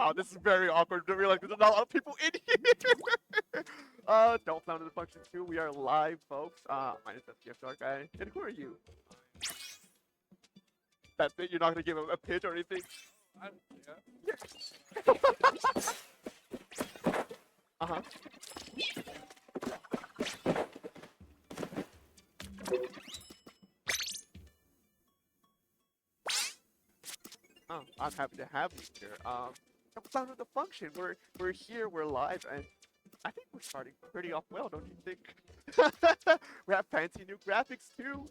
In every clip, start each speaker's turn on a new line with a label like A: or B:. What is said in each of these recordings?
A: Wow, this is very awkward. I realize there's not a lot of people in here. Don't Flounder the Function 2. We are live, folks. My name is SPF Dark Guy. And who are you? That's it? You're not gonna give him a pitch or anything?
B: Yeah.
A: Uh-huh. Oh, I'm happy to have you here. Flounder the Function. We're here, we're live, and I think we're starting pretty off well, don't you think? We have fancy new graphics too.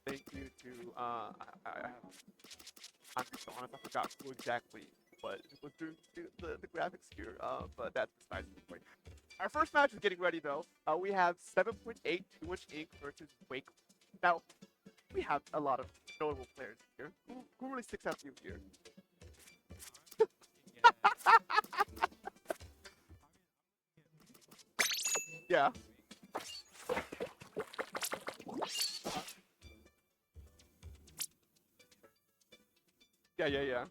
A: Thank you to I'm just honest, I forgot who exactly what was doing the graphics here. But that's besides the point. Our first match is getting ready though. We have 7.8 Too Much Ink versus Wake. Now, we have a lot of notable players here. Who really sticks out to you here? Yeah. Yeah.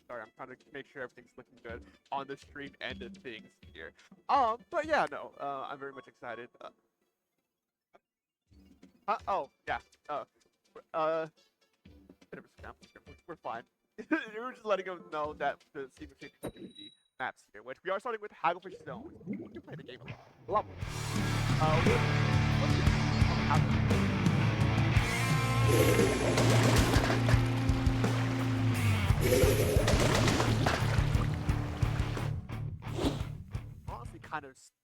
A: Sorry, I'm trying to make sure everything's looking good on the stream and the things here. But yeah, no, I'm very much excited. Oh, yeah. Bit of a scam. We're fine. We're just letting them know that the secret community maps here, which we are starting with Hagglefish Zone. We can play the game a lot more. What's the honestly kind of standard.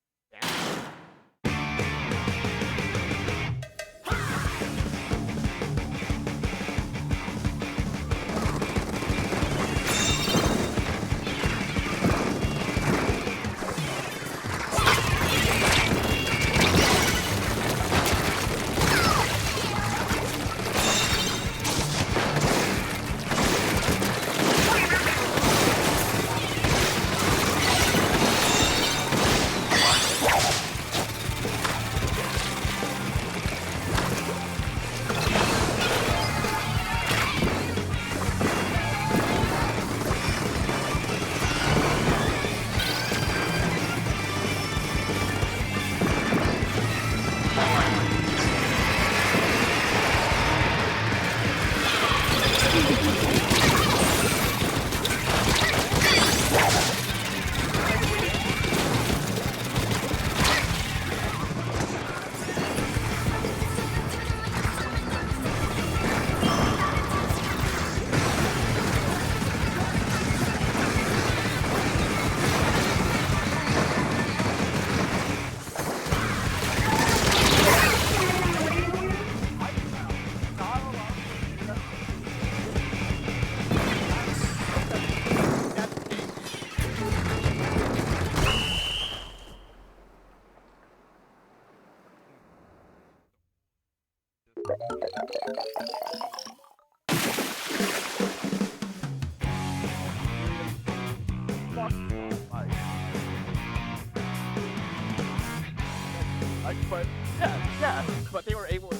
A: But yeah, but they were able to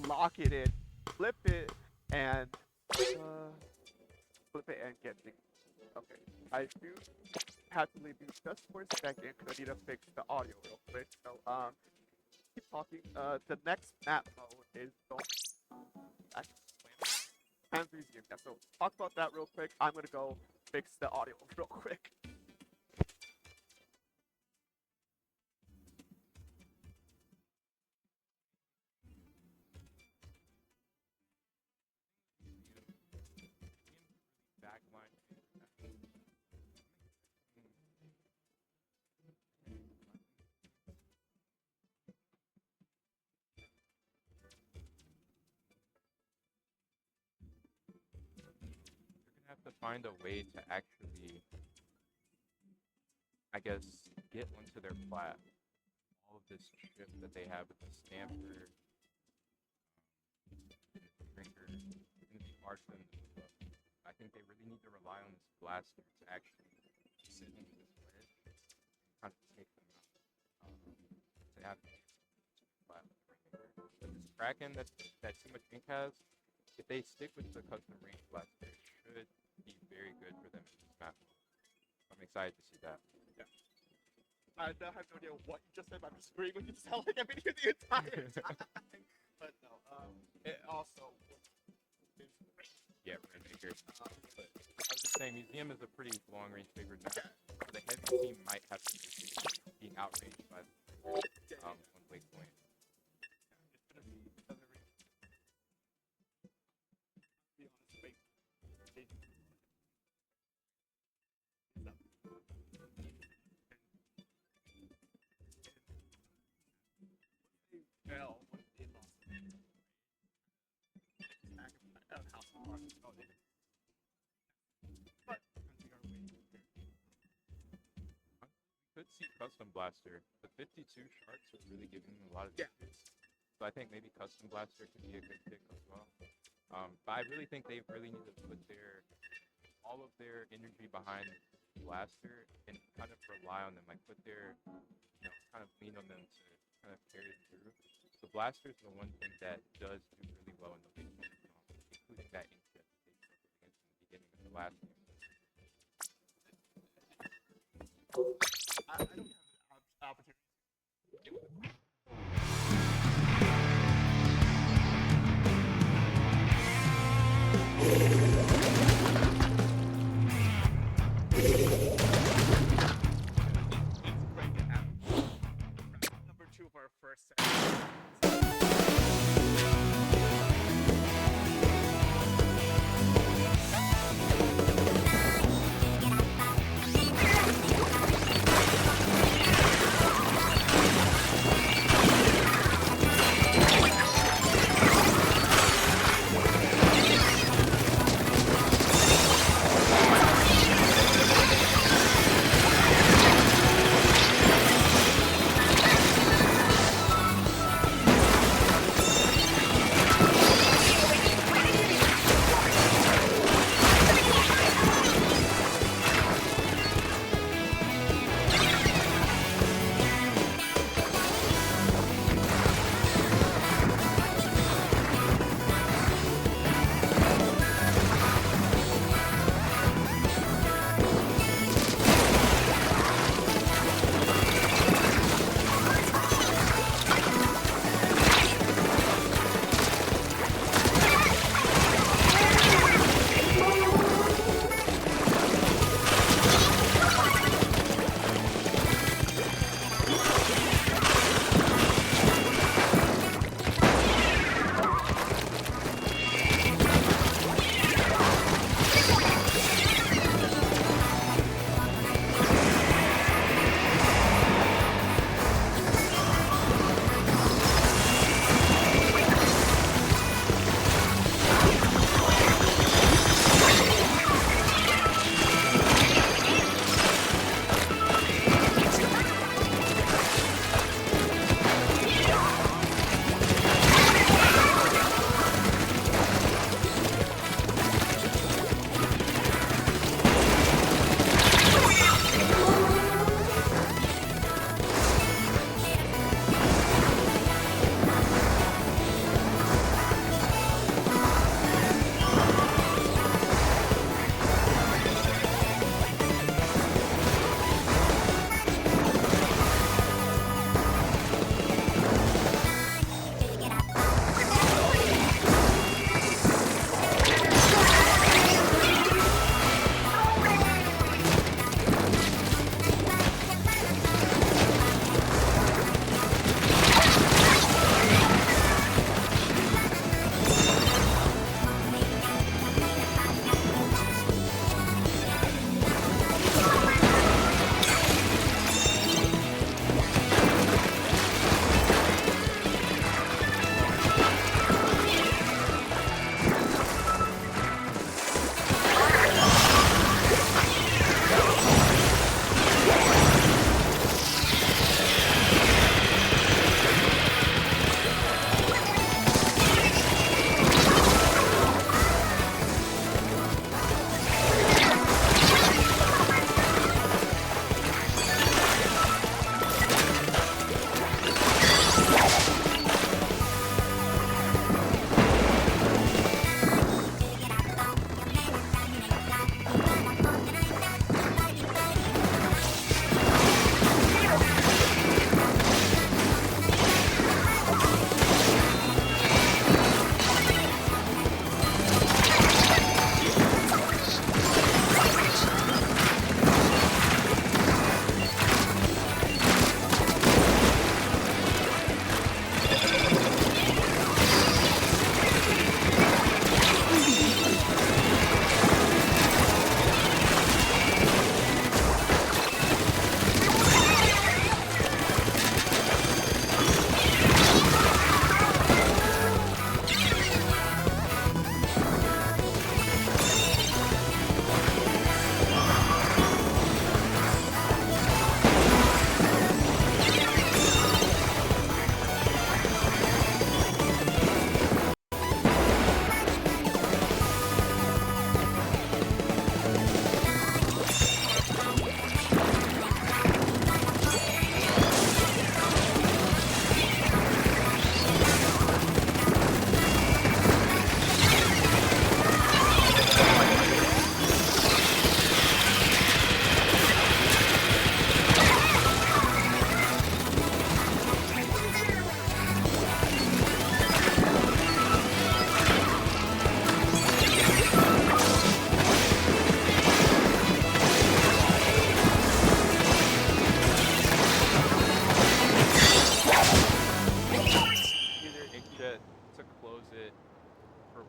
A: lock it in, flip it, and get things. Okay, I do have to leave you just for a second because I need to fix the audio real quick. So keep talking. The next map mode is Hands Museum. Yeah, so talk about that real quick. I'm gonna go fix the audio real quick.
B: Have to find a way to actually, I guess, get onto their plat. All of this shit that they have with the stamper, drinker, and the marksman. I think they really need to rely on this blaster to actually sit into this ledge, kind of take them out. They Kraken that Too Much Ink has, if they stick with the custom range blaster, it should be very good for them in this map. I'm excited to see that.
A: I have no idea what you just said, but I'm just agreeing with you. Sound like I've been here the entire time. But no, it also is great.
B: Yeah, Rainmaker. But I was just saying, Museum is a pretty long-range favored map. The heavy team might have some issues being outraged by on Blake Point.
A: It's gonna be another reason. To be honest, wait. Well, when they lost the game. House of Cards. Oh, they did. But we are waiting.
B: Could see Custom Blaster. The 52 sharks are really giving them a lot of
A: Yeah.
B: issues. So I think maybe Custom Blaster could be a good pick as well. But I really think they really need to put all of their energy behind Blaster and kind of rely on them, like put their, kind of lean on them to kind of carry it through. So Blaster is the one thing that does do really well in the late game, including that ink that they struggled against in the beginning of the last game.
A: I don't have an opportunity to deal with it. It's great to have number 2 of our first set.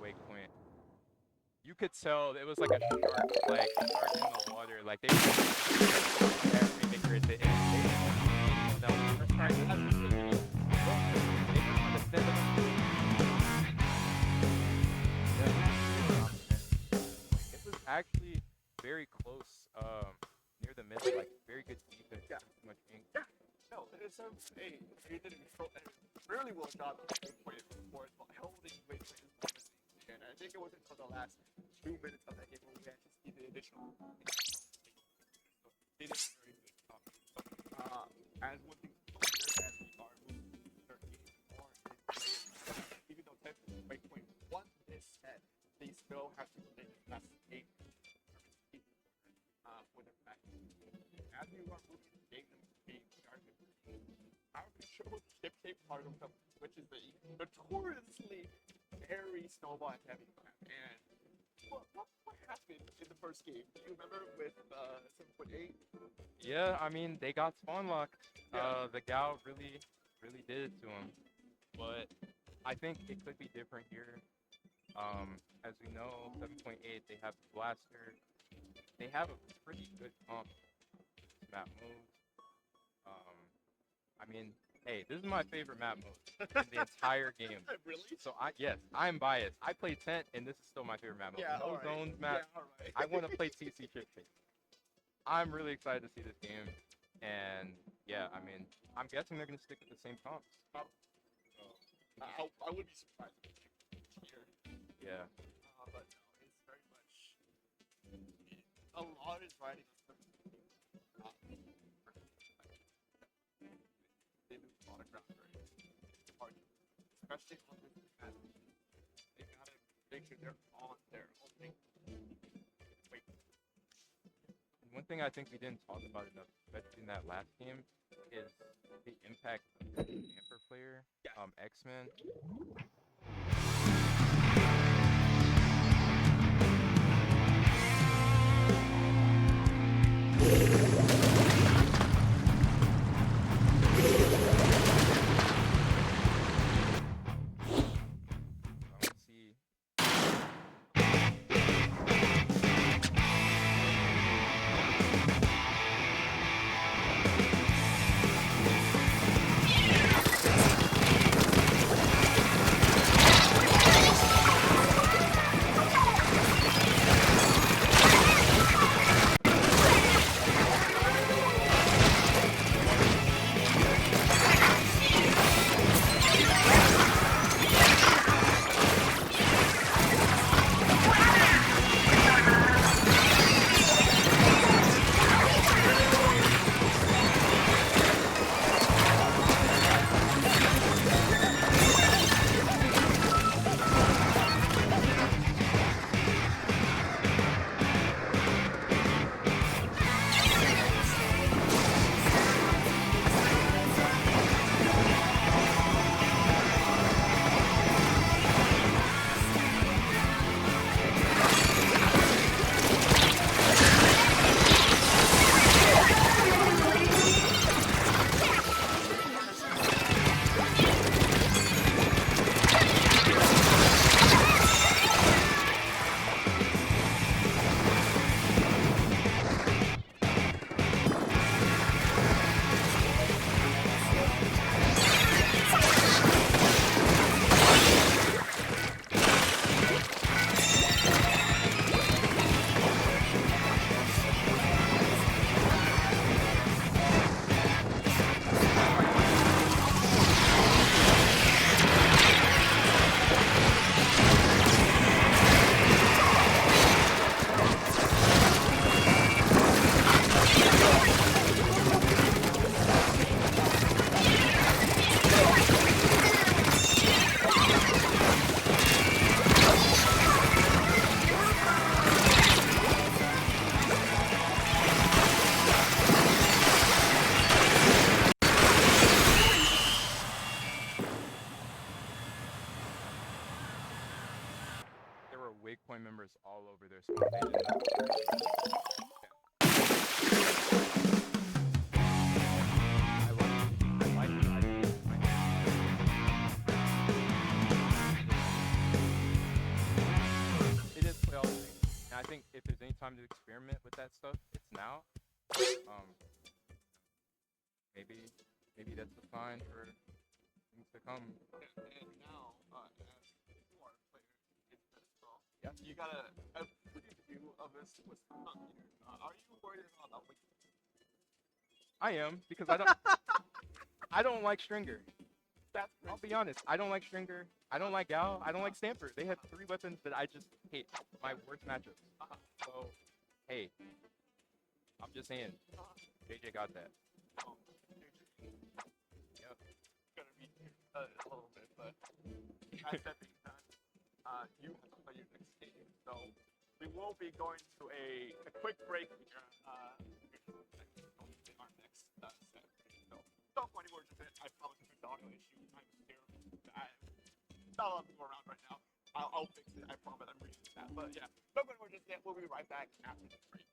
B: Wake Point. You could tell it was like a shark, like a shark in the water. Like they were every maker to it. That was the first time they had this really. They were trying to send them. It was actually very close, near the middle, like very good defense.
A: Yeah.
B: Too much ink.
A: Yeah. No, it's he did a really well job of Wake Point for holding Wake Point. And I think it wasn't until the last 2 minutes of that game where we actually see the additional. So they did a very good job. As one thing as we are moving to 38 more, even though technically Wake Point won this set, they still have to make last 8 for their back. As we are moving to game number 8, we are going to show the chip shape part of them, which is the notoriously very snowball heavy map. And what happened in the first game? Do you remember with 7.8?
B: Yeah, I mean they got spawn locked.
A: Yeah.
B: The Gal really did it to him. But I think it could be different here. As we know, 7.8 they have the blaster. They have a pretty good comp map move. I mean, hey, this is my favorite map mode in the entire game.
A: Really?
B: So I'm biased. I play Tent, and this is still my favorite map mode.
A: Yeah,
B: No
A: alright.
B: zones map.
A: Yeah, alright.
B: I want to play TC Chip Shape. I'm really excited to see this game, and yeah, I mean, I'm guessing they're gonna stick with the same comps.
A: I would be surprised if they here.
B: Yeah.
A: But no, it's very much a lot is riding on some they lose a lot of ground very hard, especially on this map. They gotta make sure they're on their opening. Wait.
B: One thing I think we didn't talk about enough, especially in that last game, is the impact of the camper player,
A: Yes.
B: X-Men. I want to see. Wake Point members all over their spawn. They did not. I like it. time to experiment with that stuff, it's now. Um, maybe that's the sign for things to come.
A: And now, as you are a player in basketball,
B: Yeah.
A: you got a pretty view of this with here. Are you worried about like?
B: I am because I don't like Stringer.
A: That's
B: I'll be honest. I don't like Stringer. I don't like Gal. I don't like Stanford. They have 3 weapons that I just hate. My worst matchups. So, hey, I'm just saying, JJ got that. Yep.
A: Gonna be a little bit, but as that being done, you have to play your next game. So we will be going to a quick break here. Our next set. So don't go anywhere just yet. I promise if it's an audio issue, I'm terrible. Not a lot of people around right now. I'll fix it. I promise I'm reading that. But yeah, don't go anywhere just yet. We'll be right back after the break.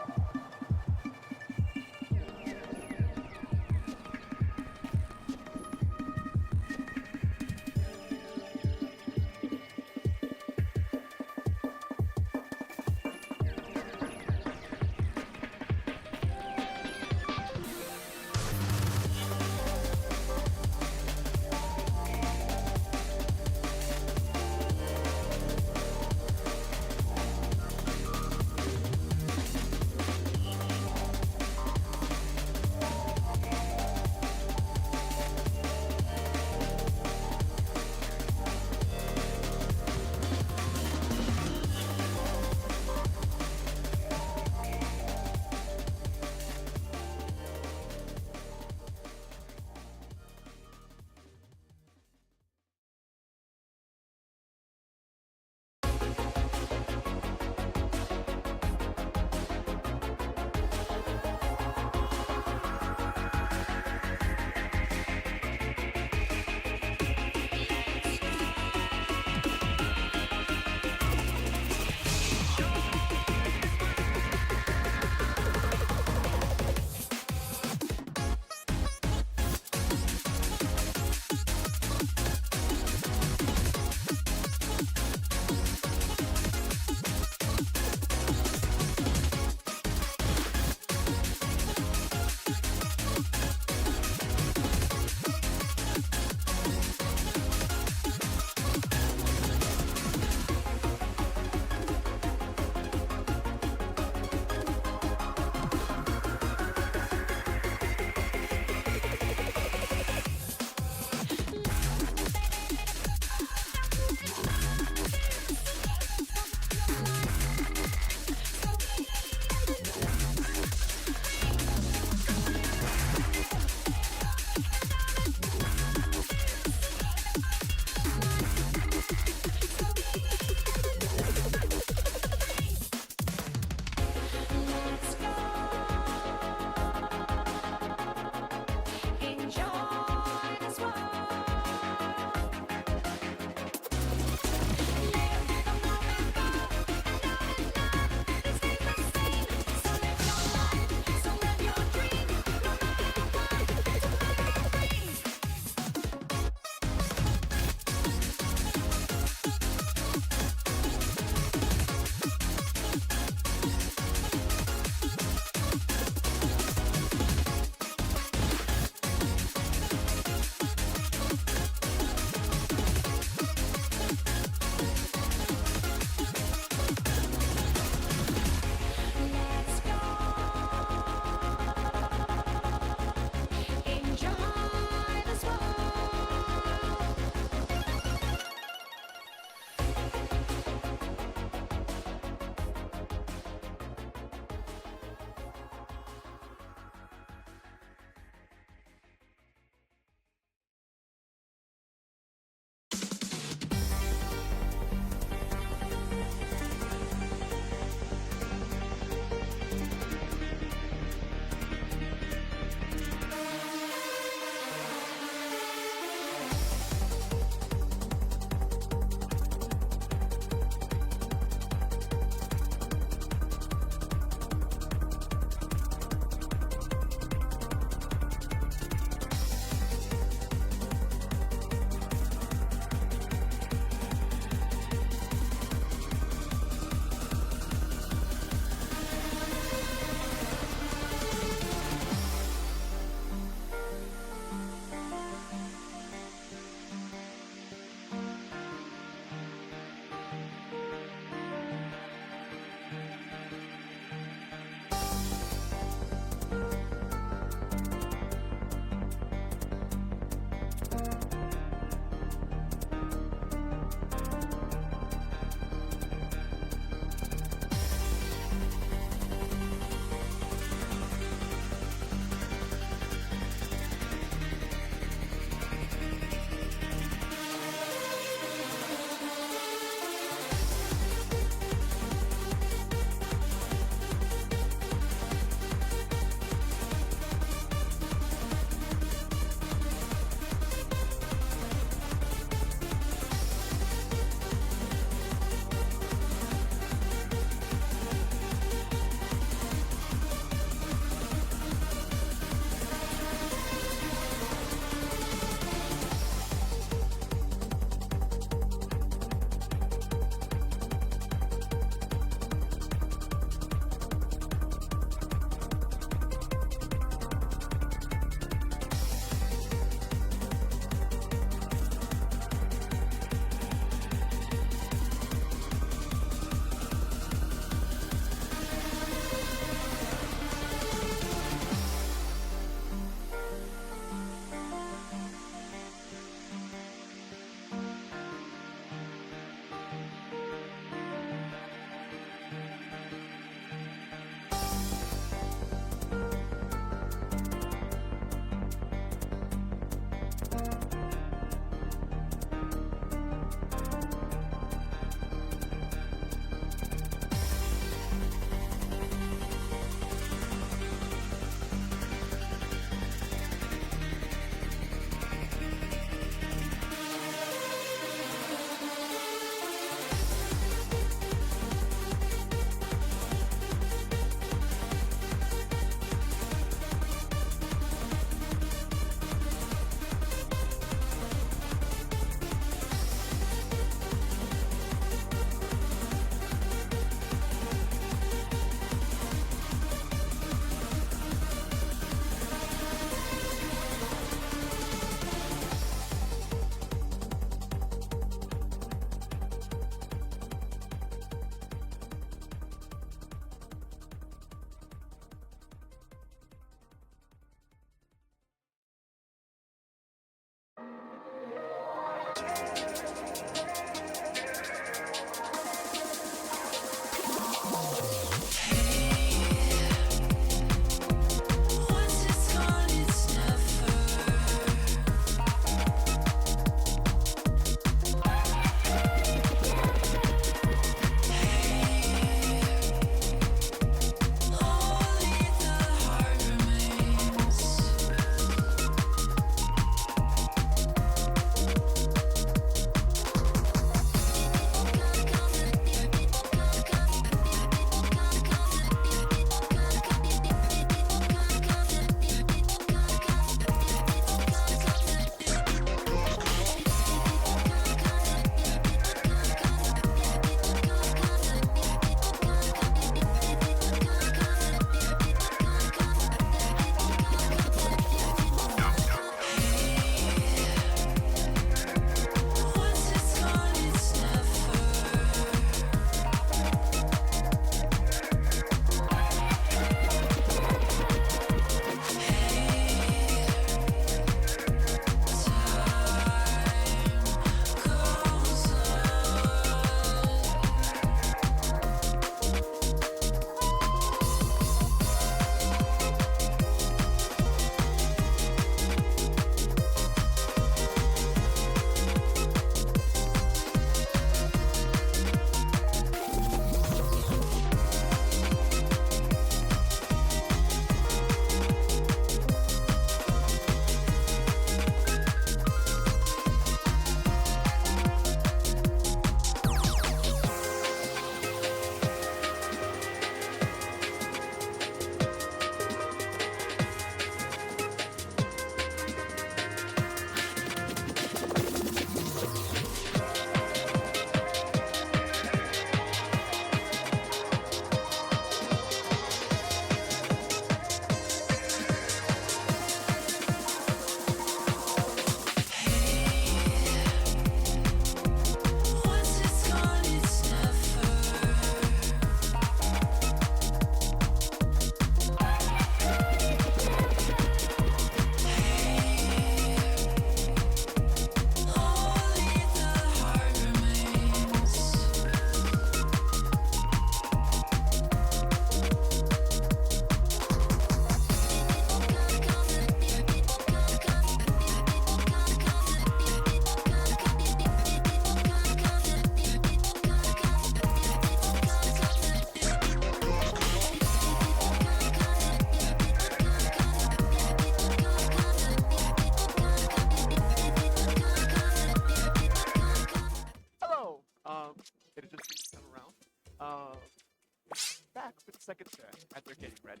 A: the second set as they're getting ready.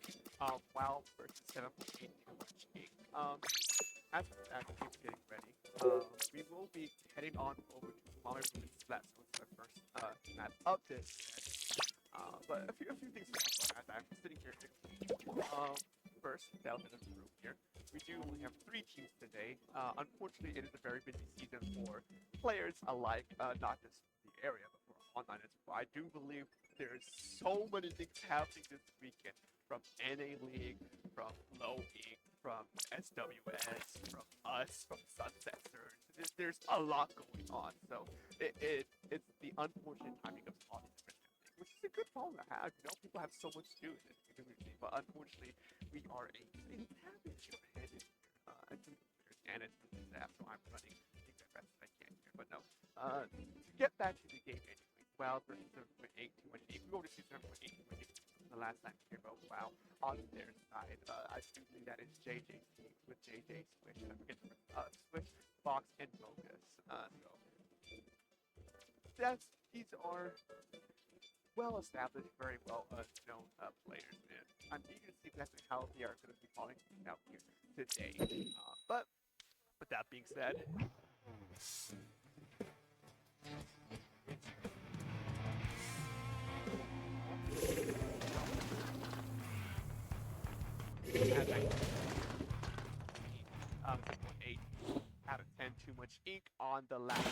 A: Wow versus 7.8 too much ink. As we're getting ready, we will be heading on over to Flounder and Splat. So it's our first map of this set. But a few things to talk about as I'm sitting here. First, the elephant in the room here. We do only have 3 teams today. Unfortunately, it is a very busy season for players alike, not just the area, but for online as well. I do believe there's so many things happening this weekend, from NA League, from Low Inc., from SWS, from us, from Sunset Surge. There's a lot going on, so it's the unfortunate timing of all these different things, which is a good problem to have. You know, people have so much to do in this community, but unfortunately, we are a habit short-handed and it's the staff, so I'm running things as fast as I can here. But no, to get back to the game anyway, WoW versus 7.8, 218. We go to see 7.8, 218 the last time we hear about WoW on their side. I do believe that is JJ's team with JJ, Switch, and I forget the rest, Switch, Fox, and Focus. So these are well-established, very well-known players, and I'm eager to see exactly how they are going to be falling out here today. But with that being said, as 6.8 out of 10, too much ink on the last.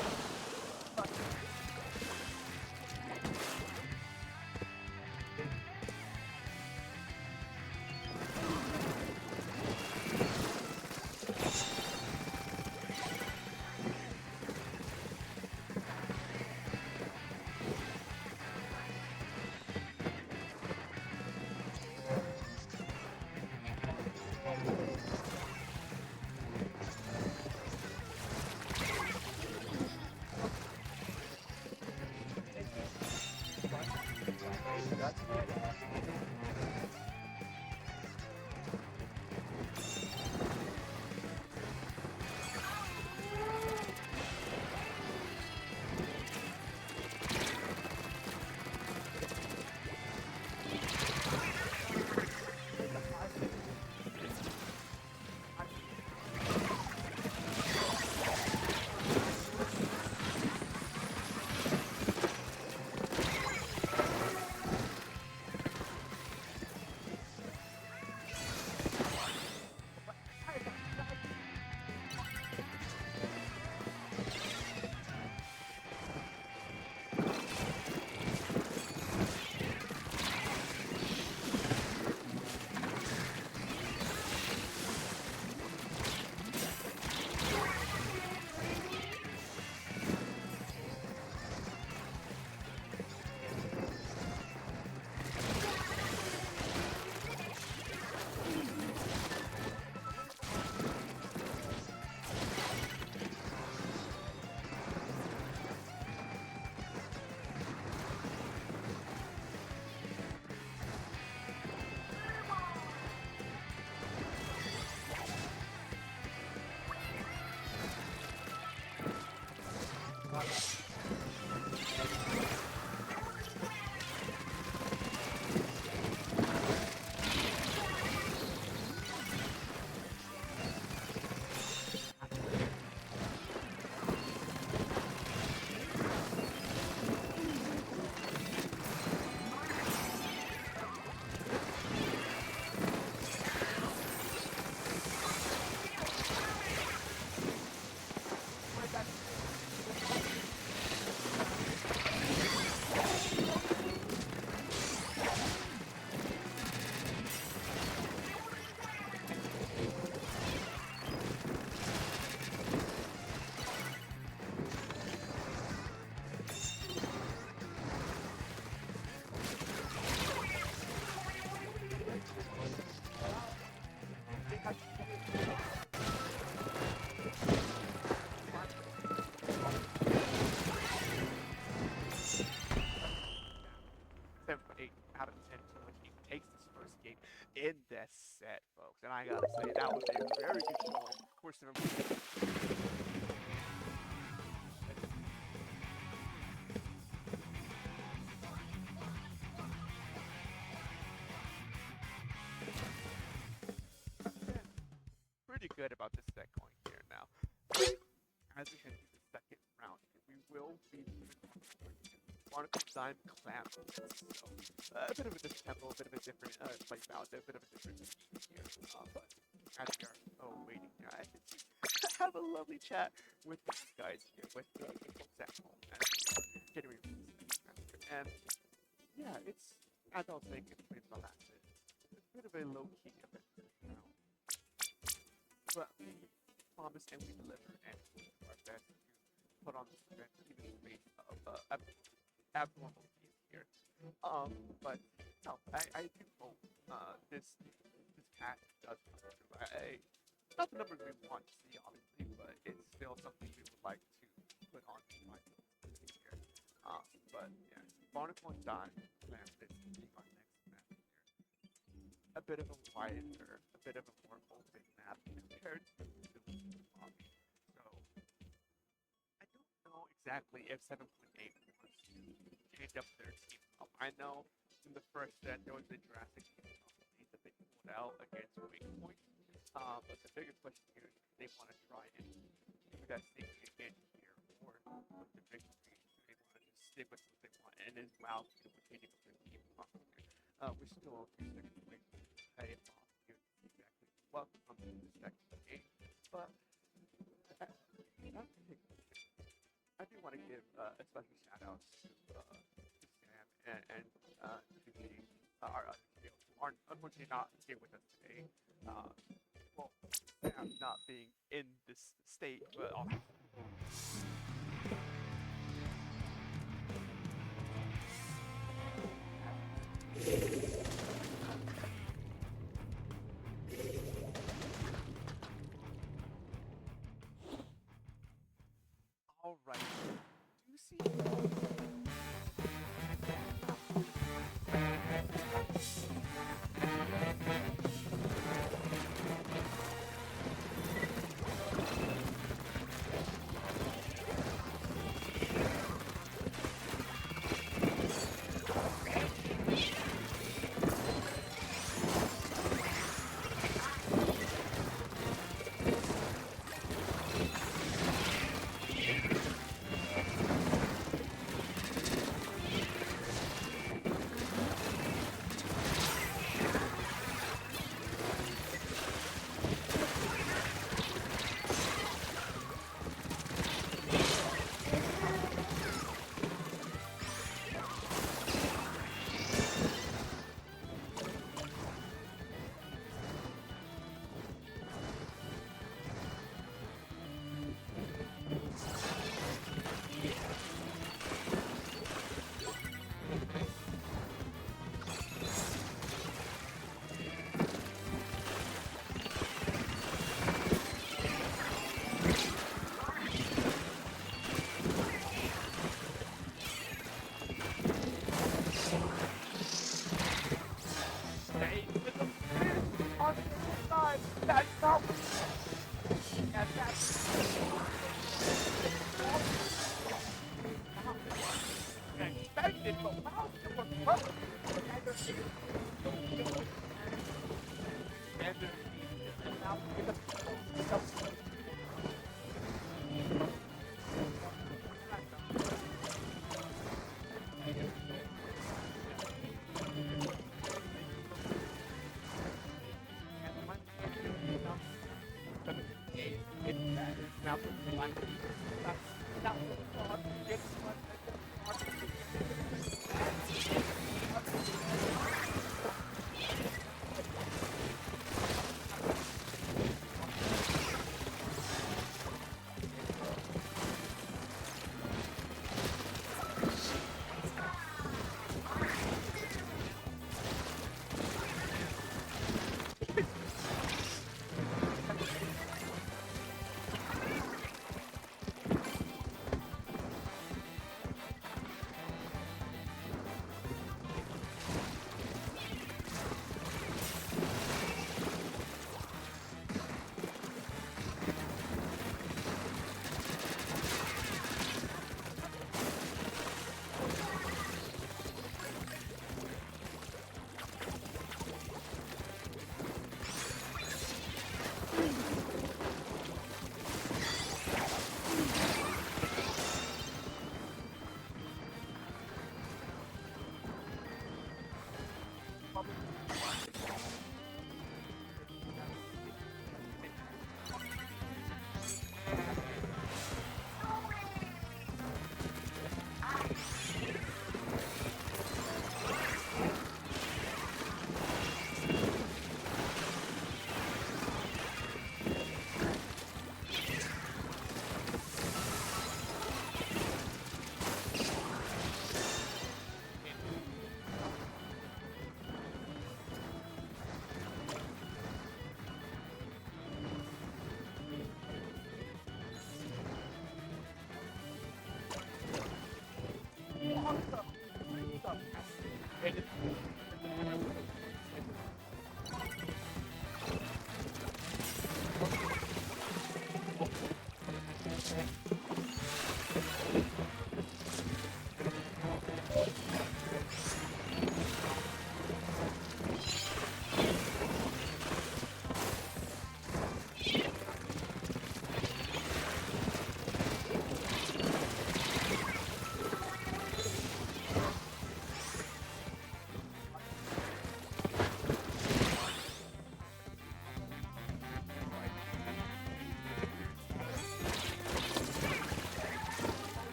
A: In this set, folks, and I gotta say that was a very good showing. Of course, good about this set going here now. As we head to the second round, we will be Barnacle Dime Clamp. So, a bit of a different tempo, a bit of a different play style, a bit of a different scheme here. But as we are waiting here, I can have a lovely chat with these guys here, with the folks at home, as we are getting ready for this next round here. And yeah, it's, as I was saying in the last bit, it's a bit of a low-key event round. But we promise and we deliver, and we do our best to put on this event even in the face of abnormal teams here. But no, I do hope this patch does come through. Not the numbers we want to see, obviously, but it's still something we would like to put on my here. But yeah, Barnacle and Dime Clamp is being our next map here. A bit of a wider, a bit of a more open map compared to the lobby. So I don't know exactly if 7.8 wants to change up their team up. I know in the first set there was the Jurassic team that they pulled out against Waypoint. But the biggest question here is if they want to try and do that same thing again here, or with the big three, do they want to just stick with what they want and then wow, we're changing up their team up here. We're still a few seconds away from the playoff here exactly what comes in the second game. But I do want to give a special shout out to Sam and to our other trio who are unfortunately not here with us today. Well, Sam not being in this state, but also. All right. Do you see?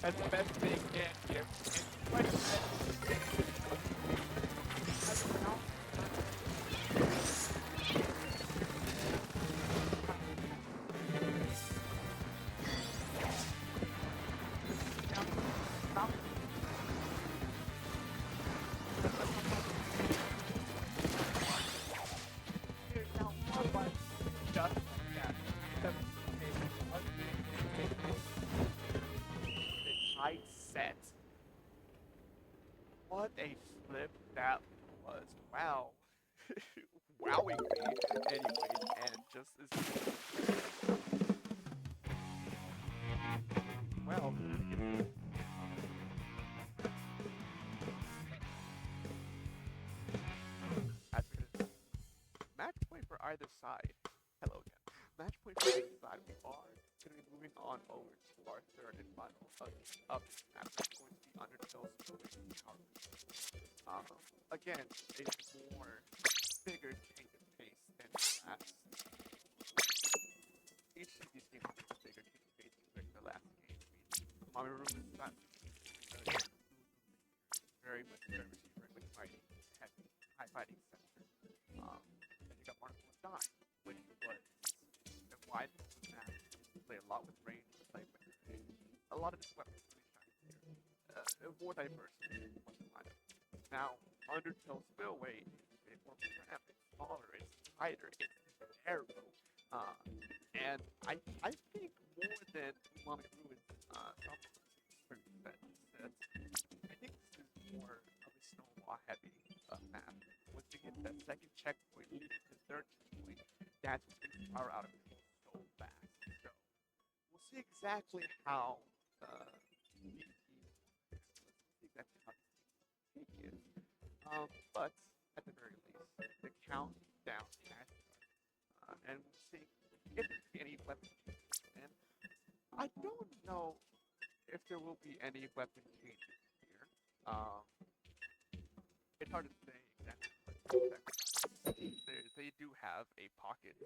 A: That's the best thing can give. And quite a bit. Tight set. What a flip that was. Wow. Wowing me anyways, and just as well. As it is match point for either side. Hello again. Match point for either side. We are going to be moving on over to our third and final of this match. It's going to be Undertale Spillway Power. Again, a more bigger change of pace than last. Each of these games has a bigger change of pace compared to the last game. I mean, Mamoru is not very much fighting, heavy, high fighting center. Then you got Marco Stein, which was a wide map, play a lot with range, play with a lot of his weapons really shine here. More diverse weapon lineup. Now, Undertale Spillway is more cramped, it's smaller, it's tighter, it's narrow. And I think more than Umami Ruins I think this is more of a snowball heavy map. Once you get that second checkpoint, leading to the third checkpoint, that's when things are out of control so fast. So we'll see exactly how these teams exactly how this team is. But at the very least, the countdown has started. And we'll see if there's any weapon changes. And I don't know if there will be any weapon changes here. It's hard to say exactly, but they do have a pocket.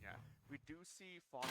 A: Yeah, we do see Flounder.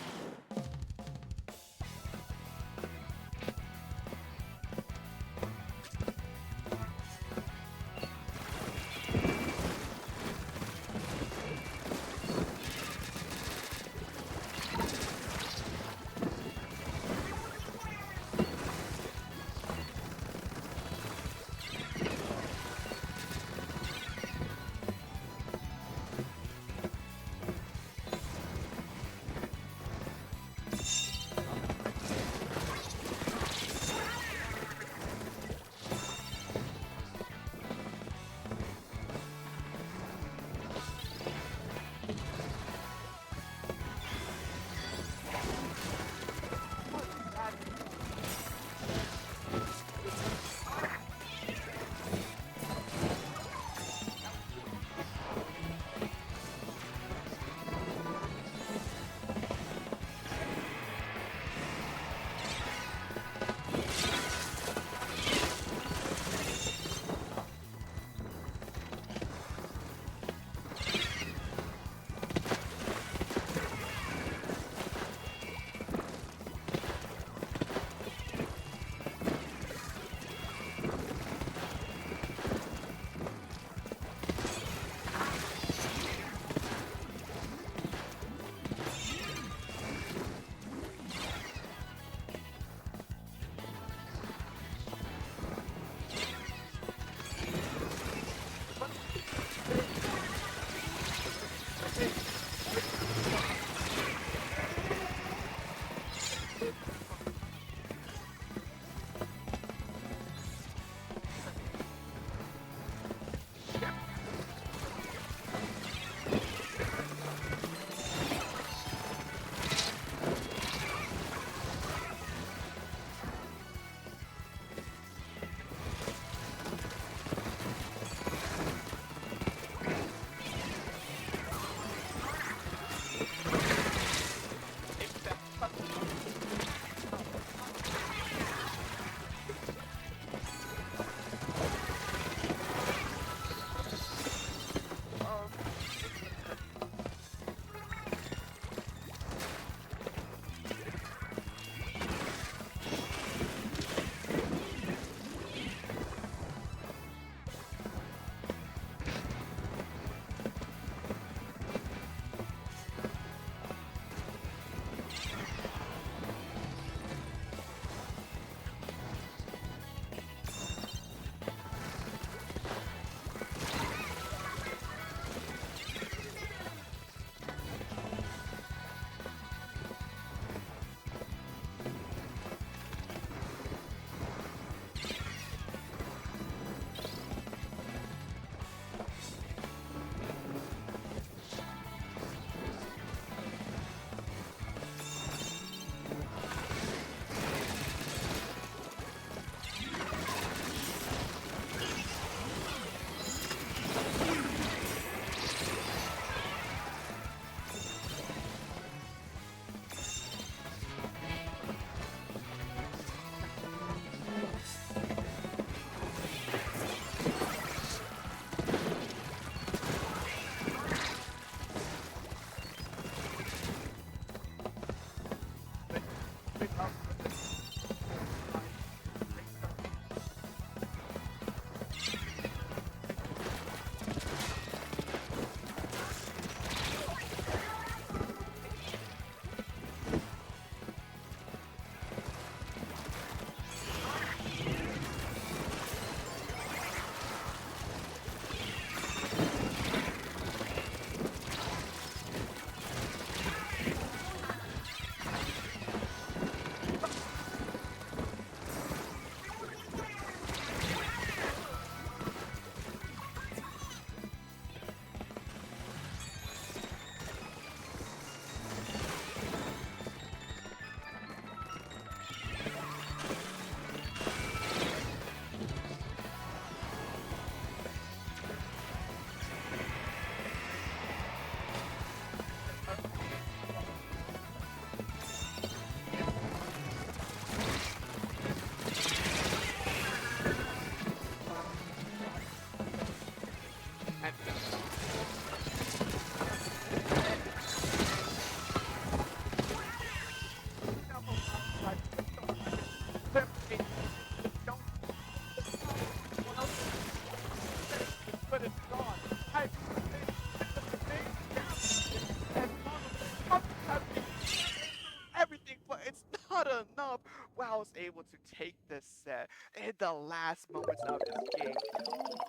A: somehow was able to take this set in the last moments of this game.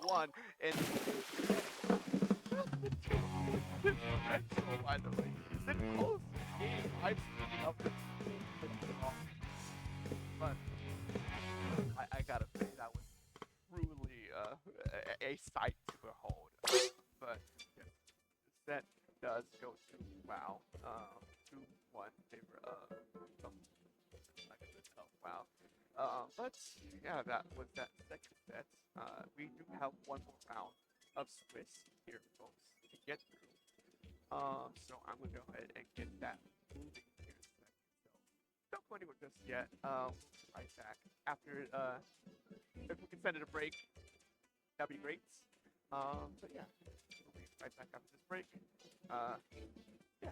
A: 2-1 and by the way. The close game I speaking of the but I gotta say that was truly a sight to behold. But yeah, the set does go to WoW. 2-1 favor of like I said, of WoW. But yeah, that was that second set. We do have one more round of Swiss here, folks, to get through. So I'm gonna go ahead and get that moving here in a second. So don't go anywhere just yet. We'll be right back after. If we can send it a break, that'd be great. But yeah, we'll be right back after this break. Yeah.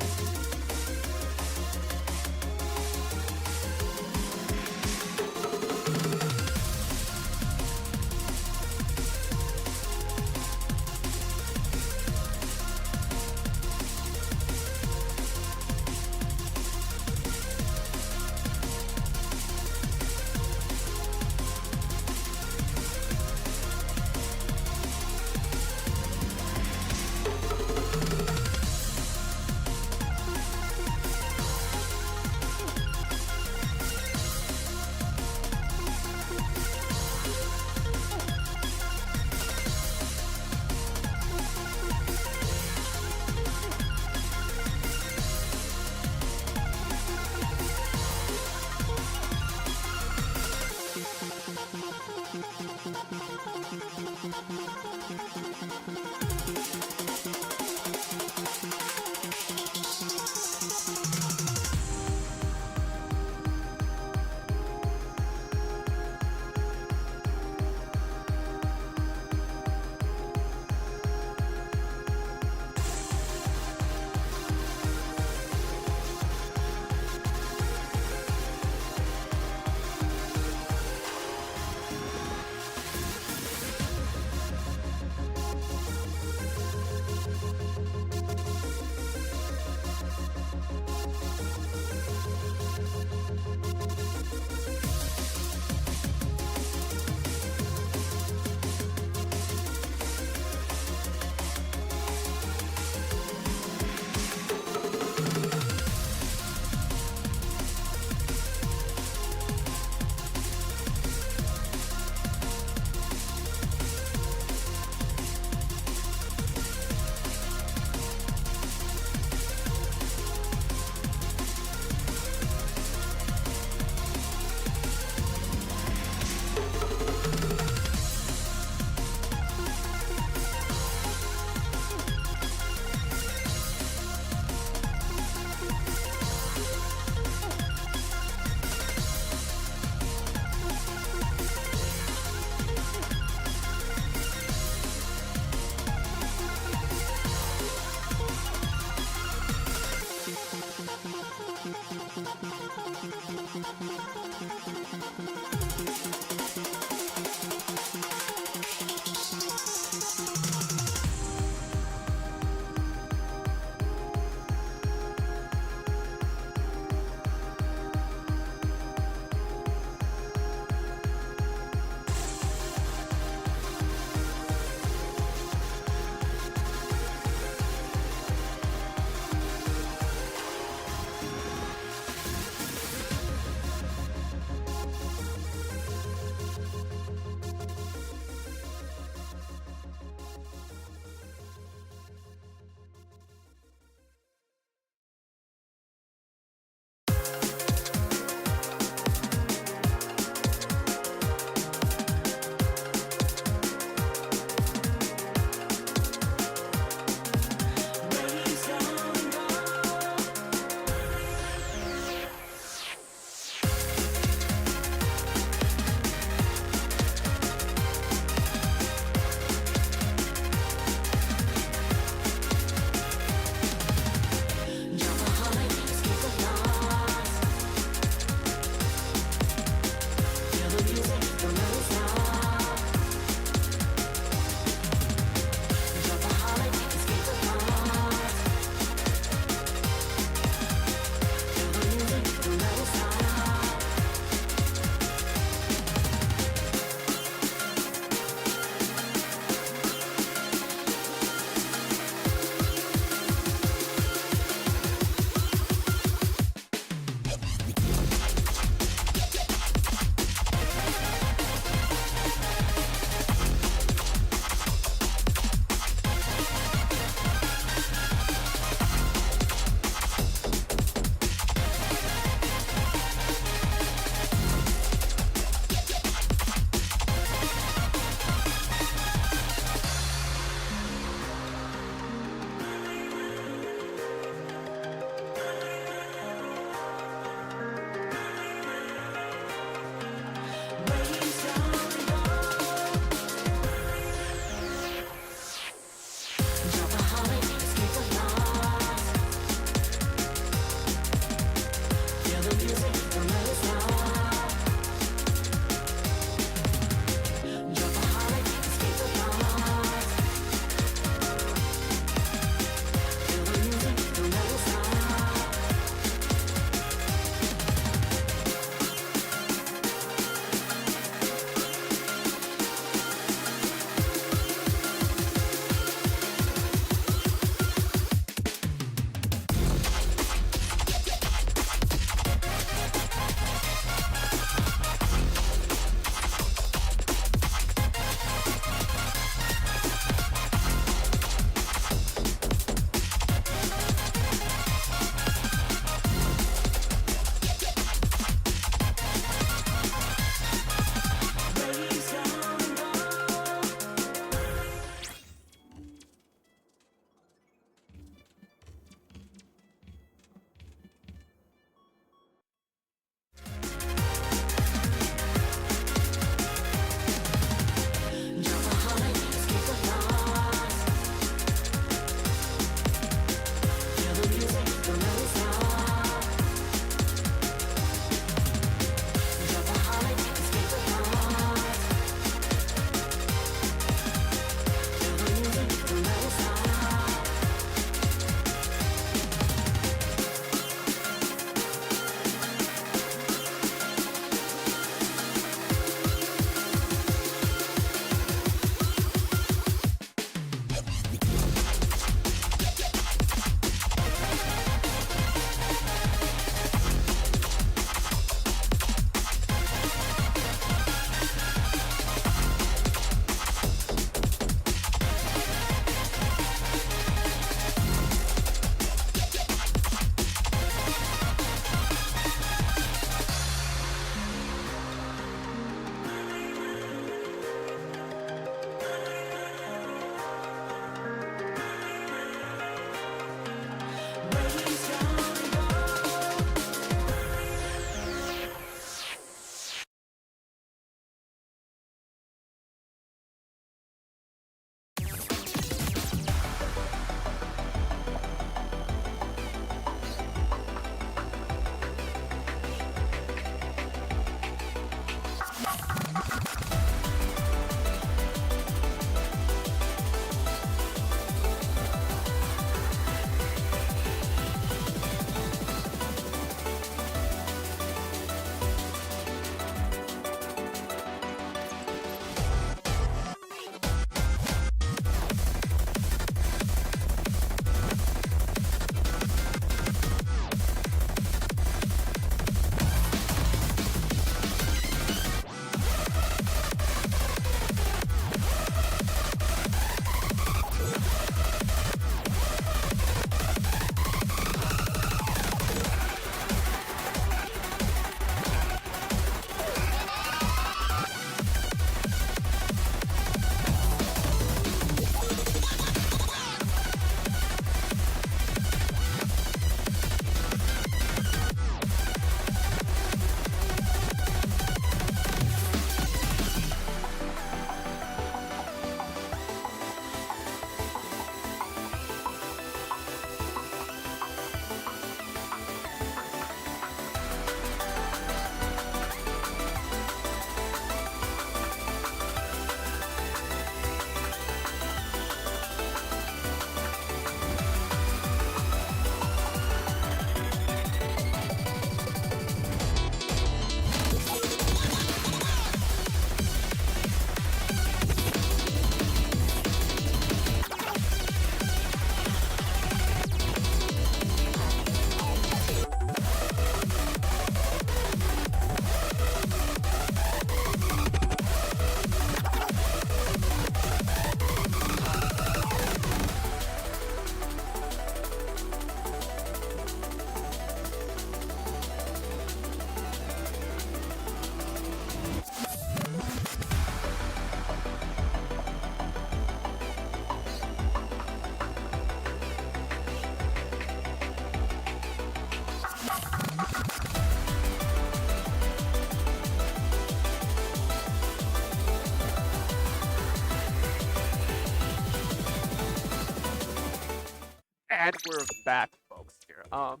A: And we're back, folks. Here. I'm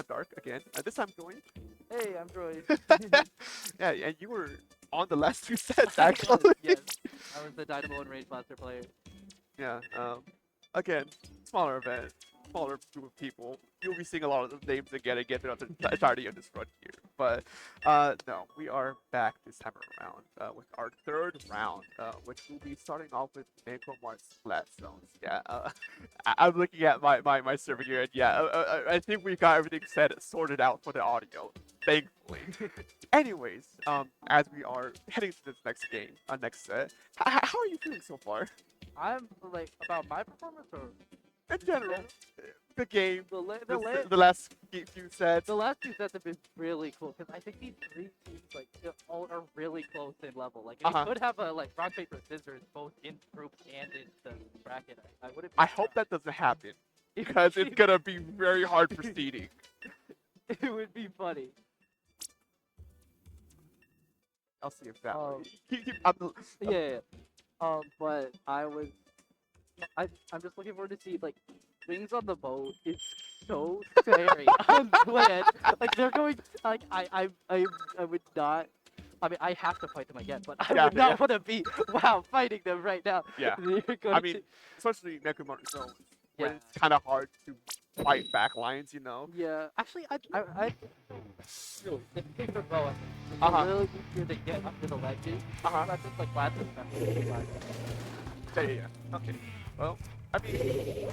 A: Dark again. This time joined.
C: Hey, I'm Troy.
A: Yeah, and you were on the last two sets
C: I
A: actually.
C: was, yes. I was the Dynamo and Rage Blaster player.
A: Yeah. Again, smaller event, smaller group of people. You'll be seeing a lot of those names again throughout the entirety of this run here. But no, we are back this time around with our third round, which will be starting off with Manco Mart's Splat Zones. Yeah. I'm looking at my server here, and yeah, I think we got everything sorted out for the audio, thankfully. Anyways, as we are heading to this next game, next set, how are you feeling so far?
C: I'm like about my performance or
A: In general, the game,
C: the
A: last few sets.
C: last two sets have been really cool because I think these three teams like they all are really close in level. Like we could have a like rock paper scissors both in group and in the bracket. I wouldn't.
A: I hope that doesn't happen because it's gonna be very hard proceeding.
C: It would be funny.
A: I'll see if that.
C: Um,
A: Yeah.
C: But I'm just looking forward to see like wings on the boat is so scary. Unplanned. Like they're going like I would not. I mean, I have to fight them again, but I would not want to be fighting them right now.
A: Yeah. I mean, especially Nekomaru zones when
C: Yeah.
A: it's kind of hard to fight back lines, you know.
C: Yeah, actually, I really the paper bow. It's really easier to get up to the ledges. That's just like last
A: Yeah. Okay. Well, I mean,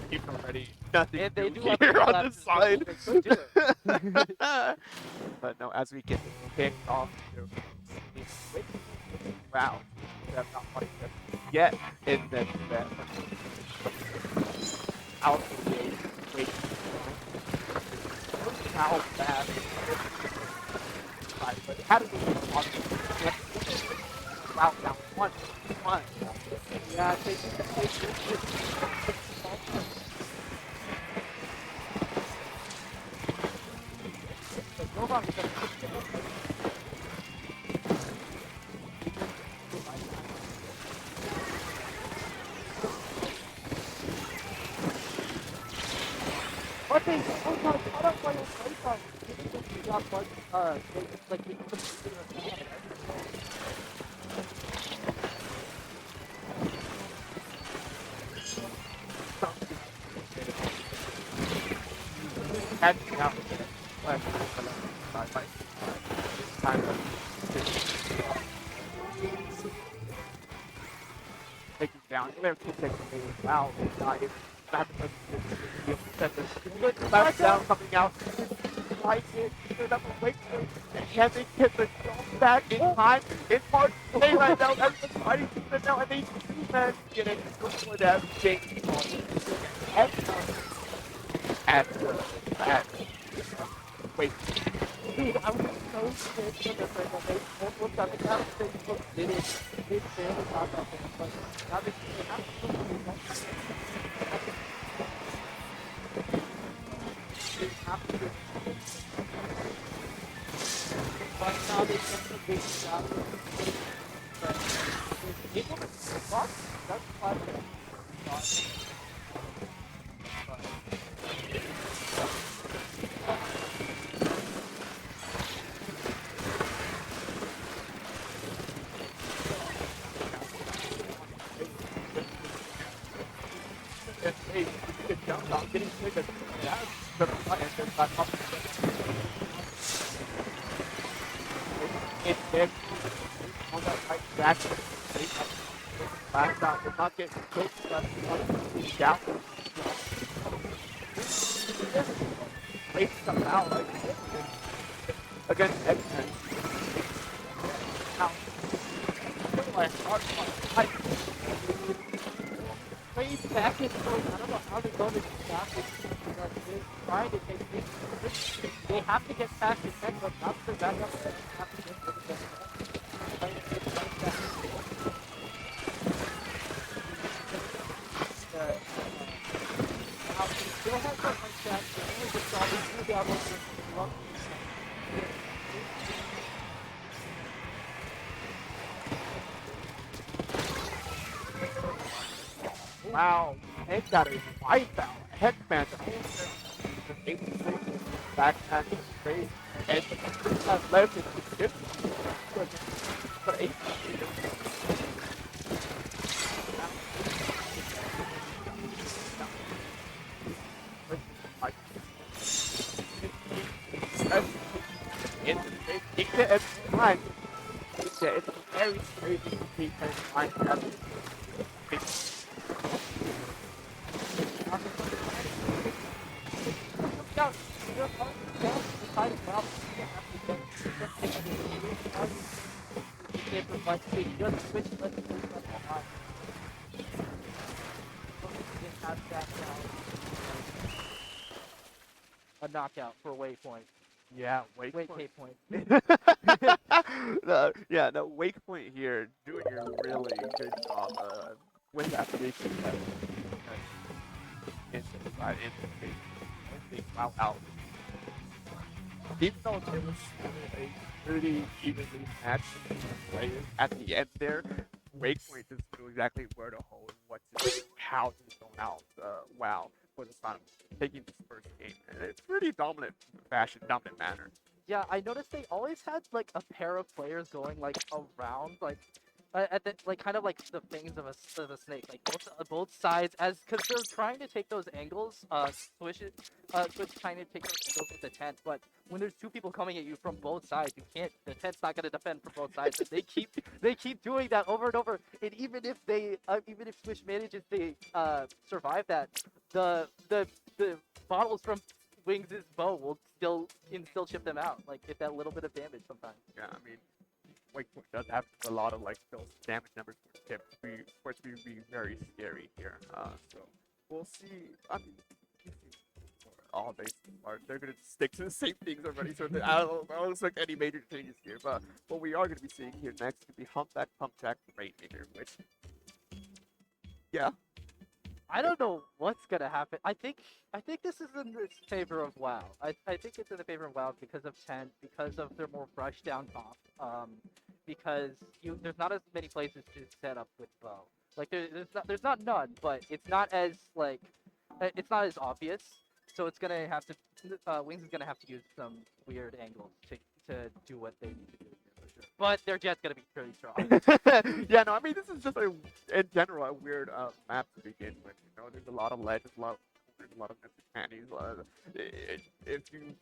A: keep them ready. Nothing
C: And they
A: new
C: do have
A: here
C: the
A: on
C: left
A: this
C: as well,
A: side.
C: they could do it.
A: But no, as we get kicked off here, wow, we have not quite yet in this event. Out of the way, wait. How bad right, but how did we on wow, now one.
C: Yeah, take Okay, oh god, I don't play with Python. You got one, like, you can
A: Catching up. Taking down. We have two seconds. Wow, nice. Good down coming out. Right it. Good up and wait. Can they get the jump back in time? It's hard to say right now. Everyone's fighting to it now, and they two men get it before that game. Wait.
C: Dude, I was so scared for the fact that they almost got the count. They barely got that thing, but now they absolutely got that. They have to. But now they get the big shot. But it was not. That's why
A: Hey, good jump. I'm getting sick of that. It's there. On that right track. Last out. We're not getting quick. Down. Wait some out. Against X-Men. Now. My heart.
C: He's back and forth. I don't know how they're going to stop it. They're trying to take it. They have to get past the tech, but not to back up. They have to get rid of it. Now, they still have some like that. They only just saw these two down with
A: Wow, they got a wipeout. Headman, backpack straight, and has left it. But 8. It's fine. It's a very crazy defense line.
C: A knockout for Waypoint.
A: Yeah,
C: Wait,
A: Waypoint.
C: K-Point.
A: Yeah, no, Wakepoint here doing a really good job with that prediction. Inside, wow, out. Even though it was a pretty evenly matched players at the end there, Wakepoint just knew exactly where to hold, what to do, how to zone out. Wow, for the time taking this first game, and it's pretty dominant manner.
C: Yeah, I noticed they always had like a pair of players going like around, like at the, like kind of like the fangs of a snake, like both sides, as because they're trying to take those angles. Switch trying to take those angles with the tent, but when there's two people coming at you from both sides, you can't. The tent's not gonna defend from both sides, and they keep doing that over and over. And even if Switch manages to survive that, the bottles from Wings' bow will still chip them out, like get that little bit of damage sometimes.
A: Yeah, I mean, Wakepoint does have a lot of like those damage numbers for it to be very scary here. So we'll see. I mean, all they are they're gonna stick to the same things already. So I don't expect any major changes here. But what we are gonna be seeing here next could be Humpback Pumpjack Rainmaker, which yeah,
C: I don't know what's gonna happen. I think this is in the favor of WoW. I think it's in the favor of WoW because of Tent, because of their more brush down top. Because there's not as many places to set up with bow. Like there's not none, but it's not as like it's not as obvious. So it's gonna have to Wings is gonna have to use some weird angles to do what they need to do here for sure. But their jet's gonna be pretty strong.
A: yeah. No, I mean this is just in general a weird map to begin with. You know, there's a lot of ledges, there's a lot of mechanics. If you,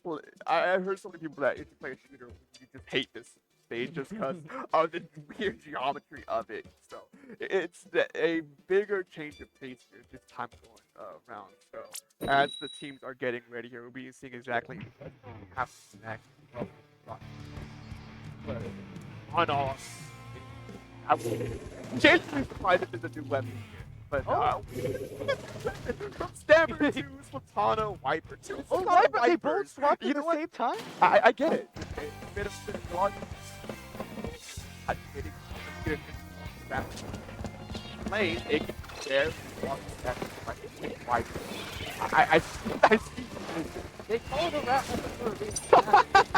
A: I heard so many people that if you play a shooter, you just hate this stage just because of the weird geometry of it. So it's a bigger change of pace here this time going around. So as the teams are getting ready here, we'll be seeing exactly what happens next. But on all, I would genuinely surprised if there's a new weapon here. But from Stammer to Slatana, Wiper to Slatana,
C: They both swapped
A: You
C: at
A: know
C: the
A: what?
C: same time?
A: I get it. It's a bit of logic. I'm getting that plane. It can share that Wiper. I see.
C: They call the rap for a reason.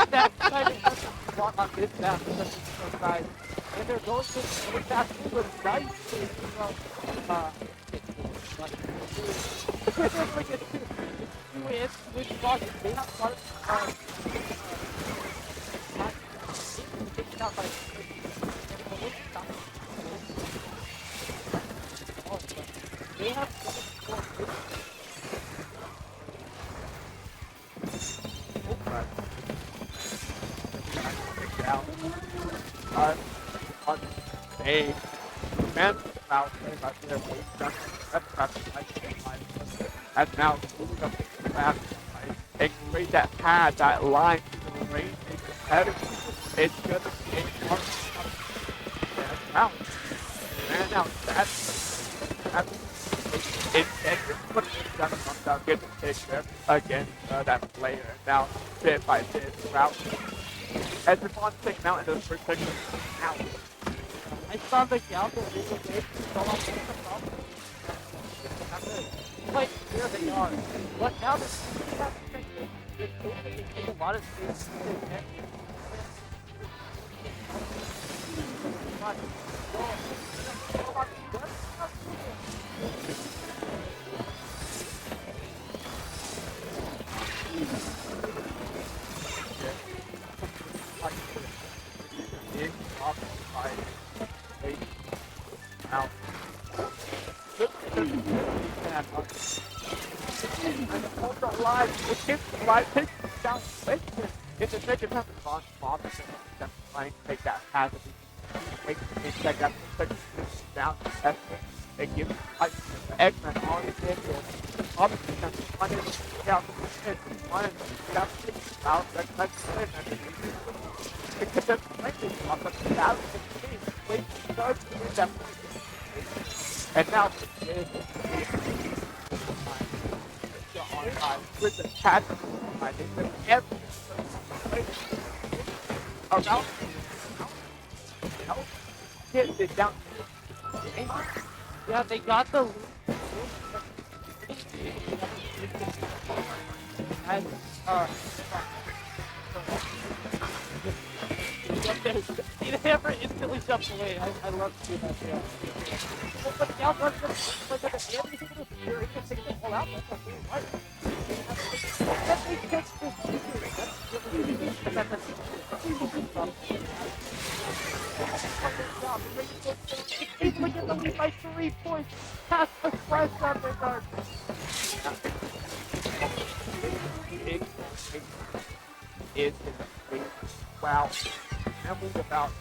C: That kind of doesn't walk on this map, especially side. And they're going to fast with dice. It's like a two-inch with logic. They have a lot of taken out by they have so much more.
A: On a man about and now moving up the map and create that pad, that line to the range. It's gonna be a hard now. And now that's down, get the pick there against that player. Now bit by bit route. As the ball taken out into the first section. Now
C: I saw the gal that was away from quite where they are. But now that they have to take a lot of space
A: hold the line. It hits the line, takes it down, makes it. In the second half, Ron Robinson is trying to take that pass. Wait, in second half, down. That's it gives X-Men on the end. Obviously, that's one is down. One is down. Out. That's it. Because that's frankly, but that was the game. Wait, starts with that. And now on time with the cat on every around hit it down.
C: Yeah, they got the and he never instantly jumped away. I love to see that. Yeah. Well, but now does the like at the end he's gonna steer, he can take the ball out. That's absolutely right. That makes sense for future. That's really good. He's gonna get the lead by 3 points. Pass the slice on their guard.
A: Is wow. Rambling about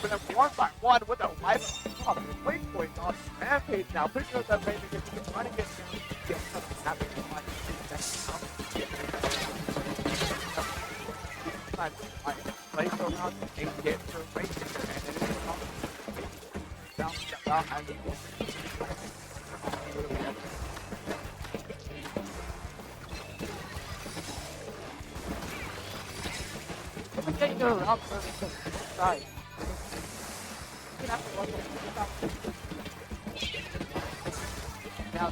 A: with a 1-by-1 with a life up wait point on Rampage now. Picking up that Rampage is trying to get happening. Play so around and get for Rampage and then it's down and
C: We can't go around for the side. You have to look at now,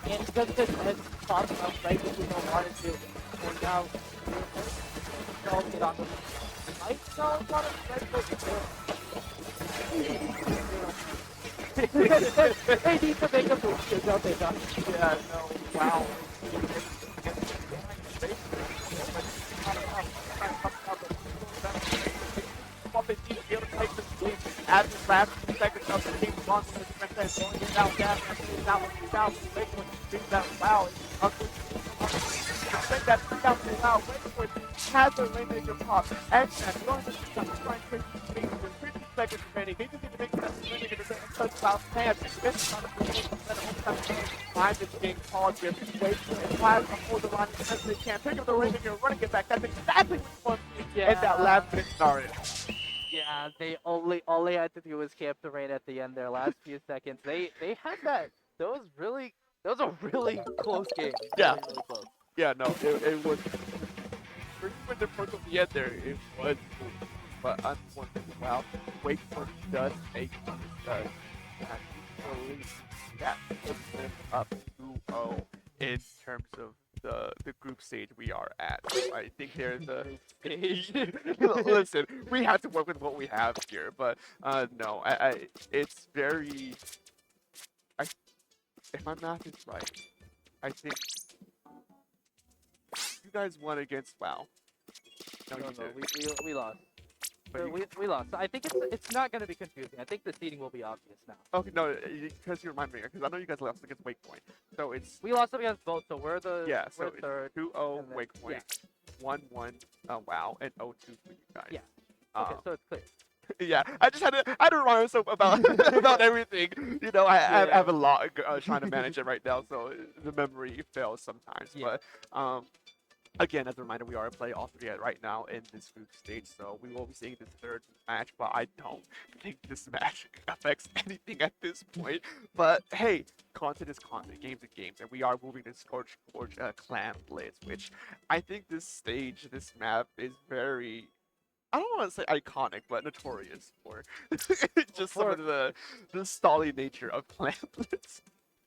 C: and because this has popped up right when we don't want it to, and now don't get on the might sell a lot of red they need to make a move here, don't they, Doc?
A: yeah, no, wow. They need to be able to take this lead as the last 2 seconds of the game on the defense going in out gas and down that wow. I think that 3,000 wow Wentworth has a Rainmaker pop. X-Men going to see some trying to take the 50 seconds remaining. They just need to make that Rainmaker to touchdown pass. This is on the behind this game called just wait and try to hold the line as they can. Pick up the Rainmaker and running it back. That's exactly what you want in that last minute scenario.
C: Yeah, they all they had to do was camp the rain at the end there, last few seconds. They had that. That was a really close game.
A: Yeah.
C: Really close.
A: Yeah, no, it was. When the first of the end there, it was. But unfortunately, wow, Wakeford does make does that puts them up 2-0 in terms of the group stage we are at. So I think there's a stage. Listen, we have to work with what we have here, but no, it's very. If my math is right, I think you guys won against WoW. No, you didn't.
C: We lost.
A: But you-
C: We lost. I think it's not going to be confusing. I think the seeding will be obvious now.
A: Okay, no, because you remind me, because I know you guys lost against Wakepoint. So it's
C: We lost against both, so we're the
A: so
C: we're
A: it's
C: third.
A: 2-0
C: and then-
A: Wakepoint, 1-1 WoW, and 0-2 for you guys.
C: Yeah. Okay, so it's clear.
A: Yeah, I had to remind myself about about everything. You know, I have a lot trying to manage it right now, so the memory fails sometimes.
C: Yeah.
A: But again, as a reminder, we are playing all three right now in this group stage, so we will be seeing this third match. But I don't think this match affects anything at this point. But hey, content is content, games are games, and we are moving to Scorch Clan Blitz, which I think this stage, this map is very. I don't want to say iconic, but notorious for just some of the stally nature of Clan Blitz.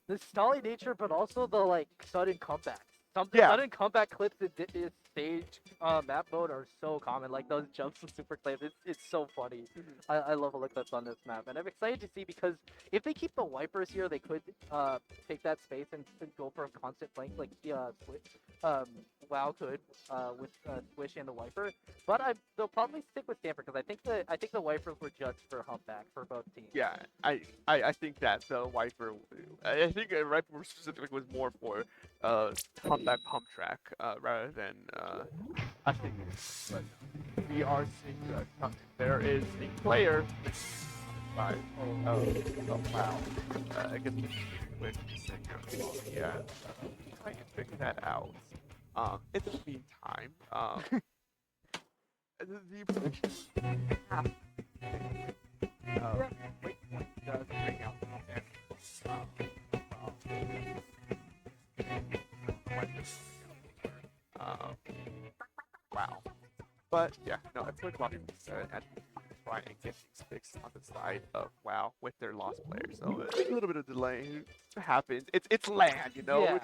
C: The stally nature, but also the like sudden comebacks.
A: Yeah.
C: Sudden comeback clips in stage map mode are so common. Like those jumps and super claims. It's so funny. I love all the clips on this map, and I'm excited to see because if they keep the wipers here, they could take that space and go for a constant flank like WoW could with Squish and the Wiper, but they'll probably stick with Stamper because I think the Wipers were just for Humpback for both teams.
A: Yeah, I think that the Wiper, I think Viper specifically was more for Humpback Pump Track rather than I think. But we are seeing there is a player by oh wow, I guess with yeah, trying to figure that out. In the meantime, the prediction wait, does bring out um, wow. But yeah, no, it's like Bobby said, and try and get things fixed on the side of WoW with their lost players. So a little bit of delay happens. It's land, you know.
C: Yeah.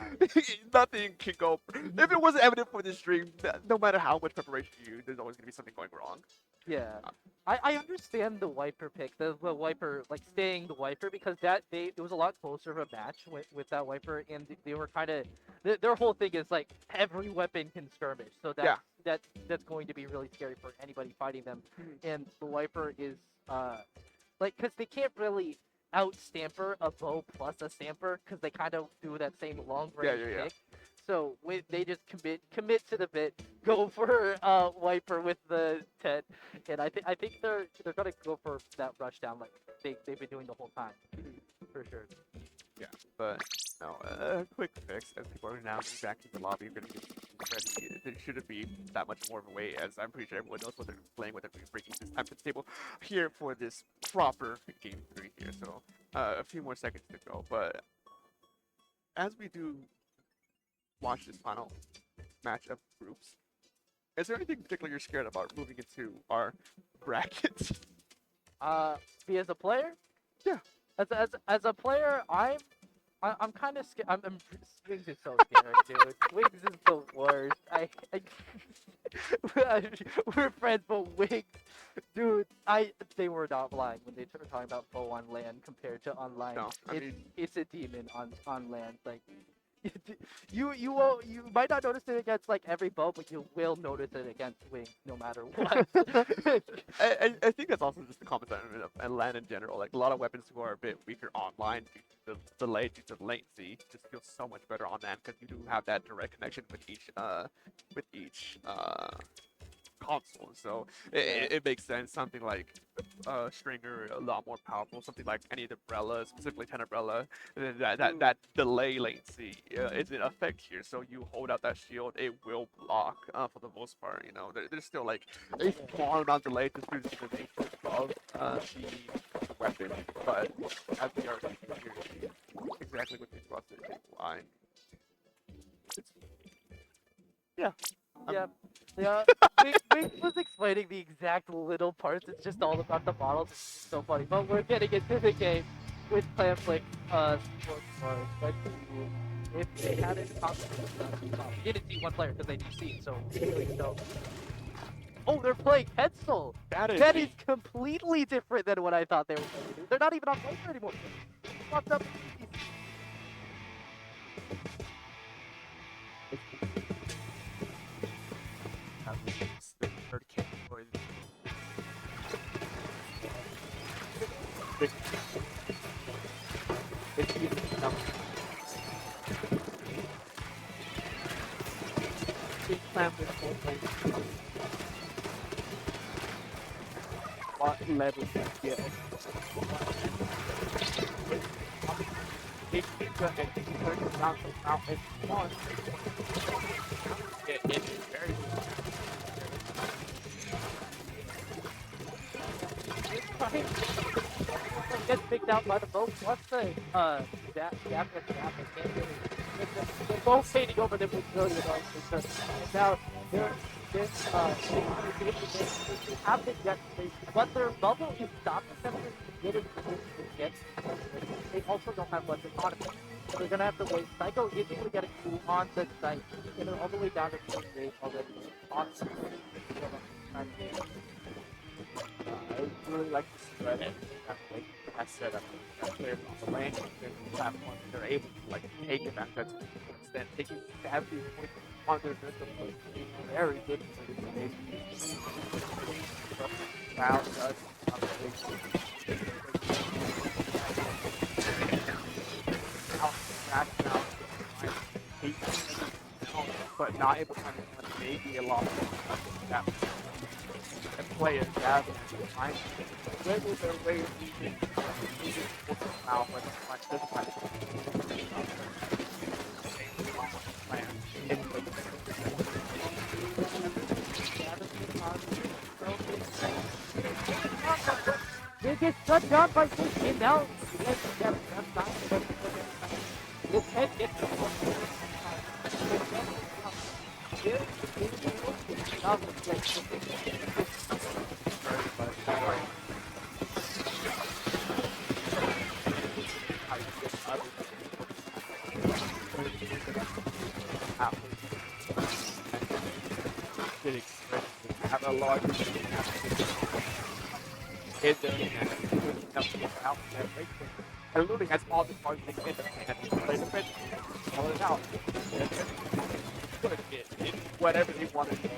A: Nothing can go. If it wasn't evident for this stream, no matter how much preparation you use, there's always gonna be something going wrong.
C: Yeah, I understand the Wiper pick, the Wiper like staying the Wiper because it was a lot closer of a match with that Wiper, and they were kind of their whole thing is like every weapon can skirmish, so that's going to be really scary for anybody fighting them, and the Wiper is like because they can't really out Stamper a bow plus a Stamper because they kind of do that same long range pick. So they just commit to the bit, go for Wiper with the 10, and I think they're gonna go for that rush down like they've been doing the whole time, for sure.
A: Yeah, but no, a quick fix as people are now getting back to the lobby, gonna get ready. There shouldn't be that much more of a wait, as I'm pretty sure everyone knows what they're playing with. They're breaking this time to the table here for this proper game 3 here. So a few more seconds to go, but as we do watch this final match of groups, is there anything particular you're scared about moving into our brackets?
C: Me as a player?
A: Yeah.
C: As a player, I'm kind of scared. Wings is so scary, dude. Wings is the worst. We're friends, but Wings, dude. They were not lying when they were talking about bow on land compared to online.
A: No, I mean,
C: it's a demon on land. Like you might not notice it against like every bow, but you will notice it against Wings no matter what.
A: I think that's also just the common sentiment of land in general. Like a lot of weapons who are a bit weaker online due to the delay, due to the latency, just feel so much better on land because you do have that direct connection with each console. So it makes sense. Something like Stringer, a lot more powerful. Something like any of the umbrellas, specifically 10 umbrella, that delay latency is in effect here. So you hold out that shield, it will block for the most part. You know, there's still like a small amount of delay just due to the nature of the weapon. But as we are here, exactly what they brought to the table, yeah.
C: Yeah. Wings was explaining the exact little parts. It's just all about the models. It's so funny. But we're getting into the game with Clanflick Sports Bar. But if they hadn't we didn't see one player because they DC'd, so really don't. Oh, they're playing Hetzel. That is completely different than what I thought they were going to do. They're not even on Viper anymore. Fucked up. What level is that? Gets picked out by the boat. What's the gap? They're both fading over them with million dollars. Now they have the jet space, but their bubble is stopping them from getting to get. They also don't have much economy. So they're gonna have to wait. Psycho is able to get a coup on the site, and they're all the way down to 28 already. Awesome.
A: I really like the spread. that setup. That players on the lane, there's a platform, they're able to like take advantage of that to an extent, taking 70 points on their mental play. Very good for this amazing. Wow, does but not able to understand maybe a lot of that and players have find where was their way of using now but it's like this kind of plan.
C: They get shut down by this and now this head gets
A: have a large hit them out and looting as small as part of the kid and play the fence, pull it out. Put it whatever they want to do.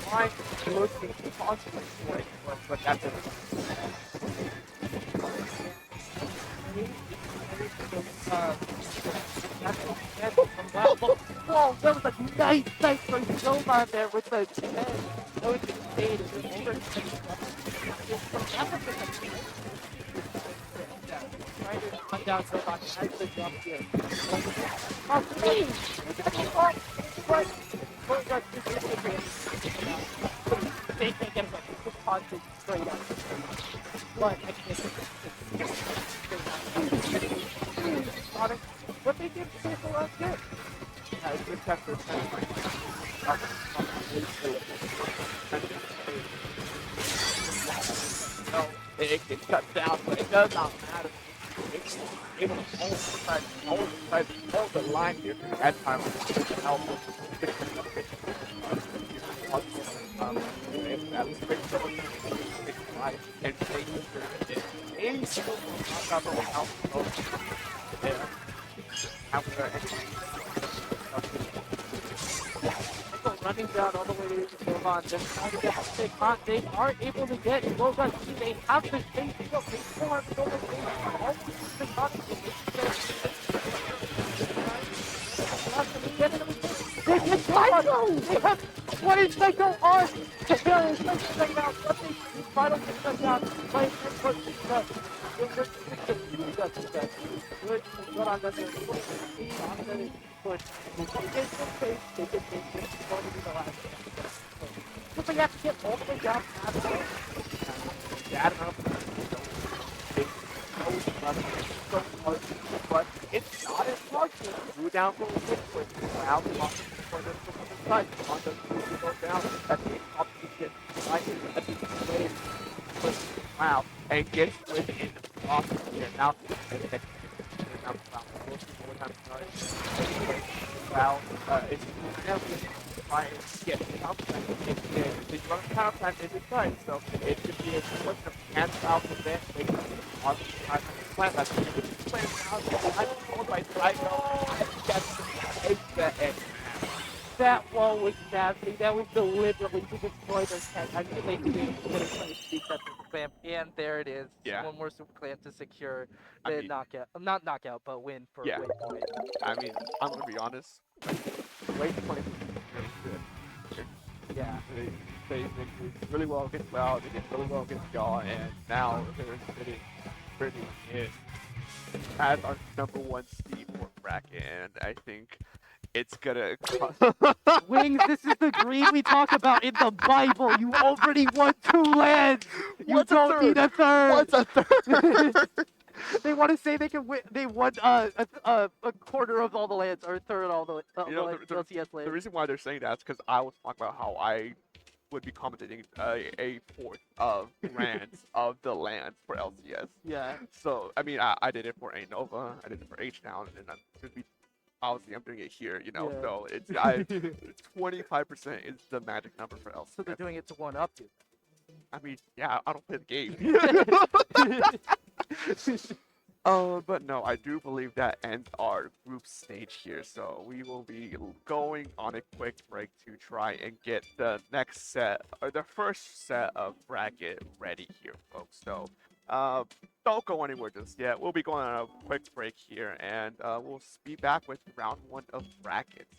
A: Trying to look constantly for it, but that's it.
C: Whoa, that was a nice from Jovan there with the head. That was insane. Trying to cut down Jovan as the jump here. Oh, please! They can't get him. Just constant straight up. But I can't what they did say for us good.
A: Yeah, it's good tester. No, it gets shut down, but it does not matter. It's able to hold the line here at times to help and any single
C: running down all the way to Jovan. They are able to get Logan. They have the space to go. They still have so much They get Psycho! They have what is Psycho on? Psycho out. What they final get down. Play what Good on them. But they have to get all the way down past
A: but it's not as hard to go down for a bit for out for the side on the go down at the opposite right at the way wow and gets within the office here now well, it's never try and get something. It's run power plant in the side, so it could be a question of cancel out the event, make it on the plant. That's the plan out. I'm told by Psycho.
C: That wall was nasty. That was deliberately to destroy their tent. I mean, they did it to defensive spam, and there it is.
A: Yeah.
C: One more super clan to secure the knockout. Not knockout, but win for Waypoint.
A: I mean, I'm gonna be honest. Waypoint is really good.
C: Yeah.
A: They did really well against Cloud. They did really well against y'all, and now they're sitting pretty in as our #1 seed for bracket, and I think it's gonna.
C: Wings, this is the green we talk about in the Bible. You already won 2 lands. You don't need a third.
A: What's a third?
C: They want to say they can win. They won a quarter of all the lands, or a third of all the LCS lands.
A: The reason why they're saying that is because I was talking about how I would be commentating a fourth of lands of the lands for LCS.
C: Yeah.
A: So I mean, I did it for A Nova, I did it for H Town, and I'm gonna be obviously I'm doing it here, you know.
C: Yeah.
A: So it's 25% is the magic number for LCS.
C: So they're doing it to 1-up you.
A: I mean, yeah, I don't play the game. But no, I do believe that ends our group stage here. So we will be going on a quick break to try and get the next set or the first set of bracket ready here, folks. So don't go anywhere just yet. We'll be going on a quick break here, and we'll be back with round one of brackets.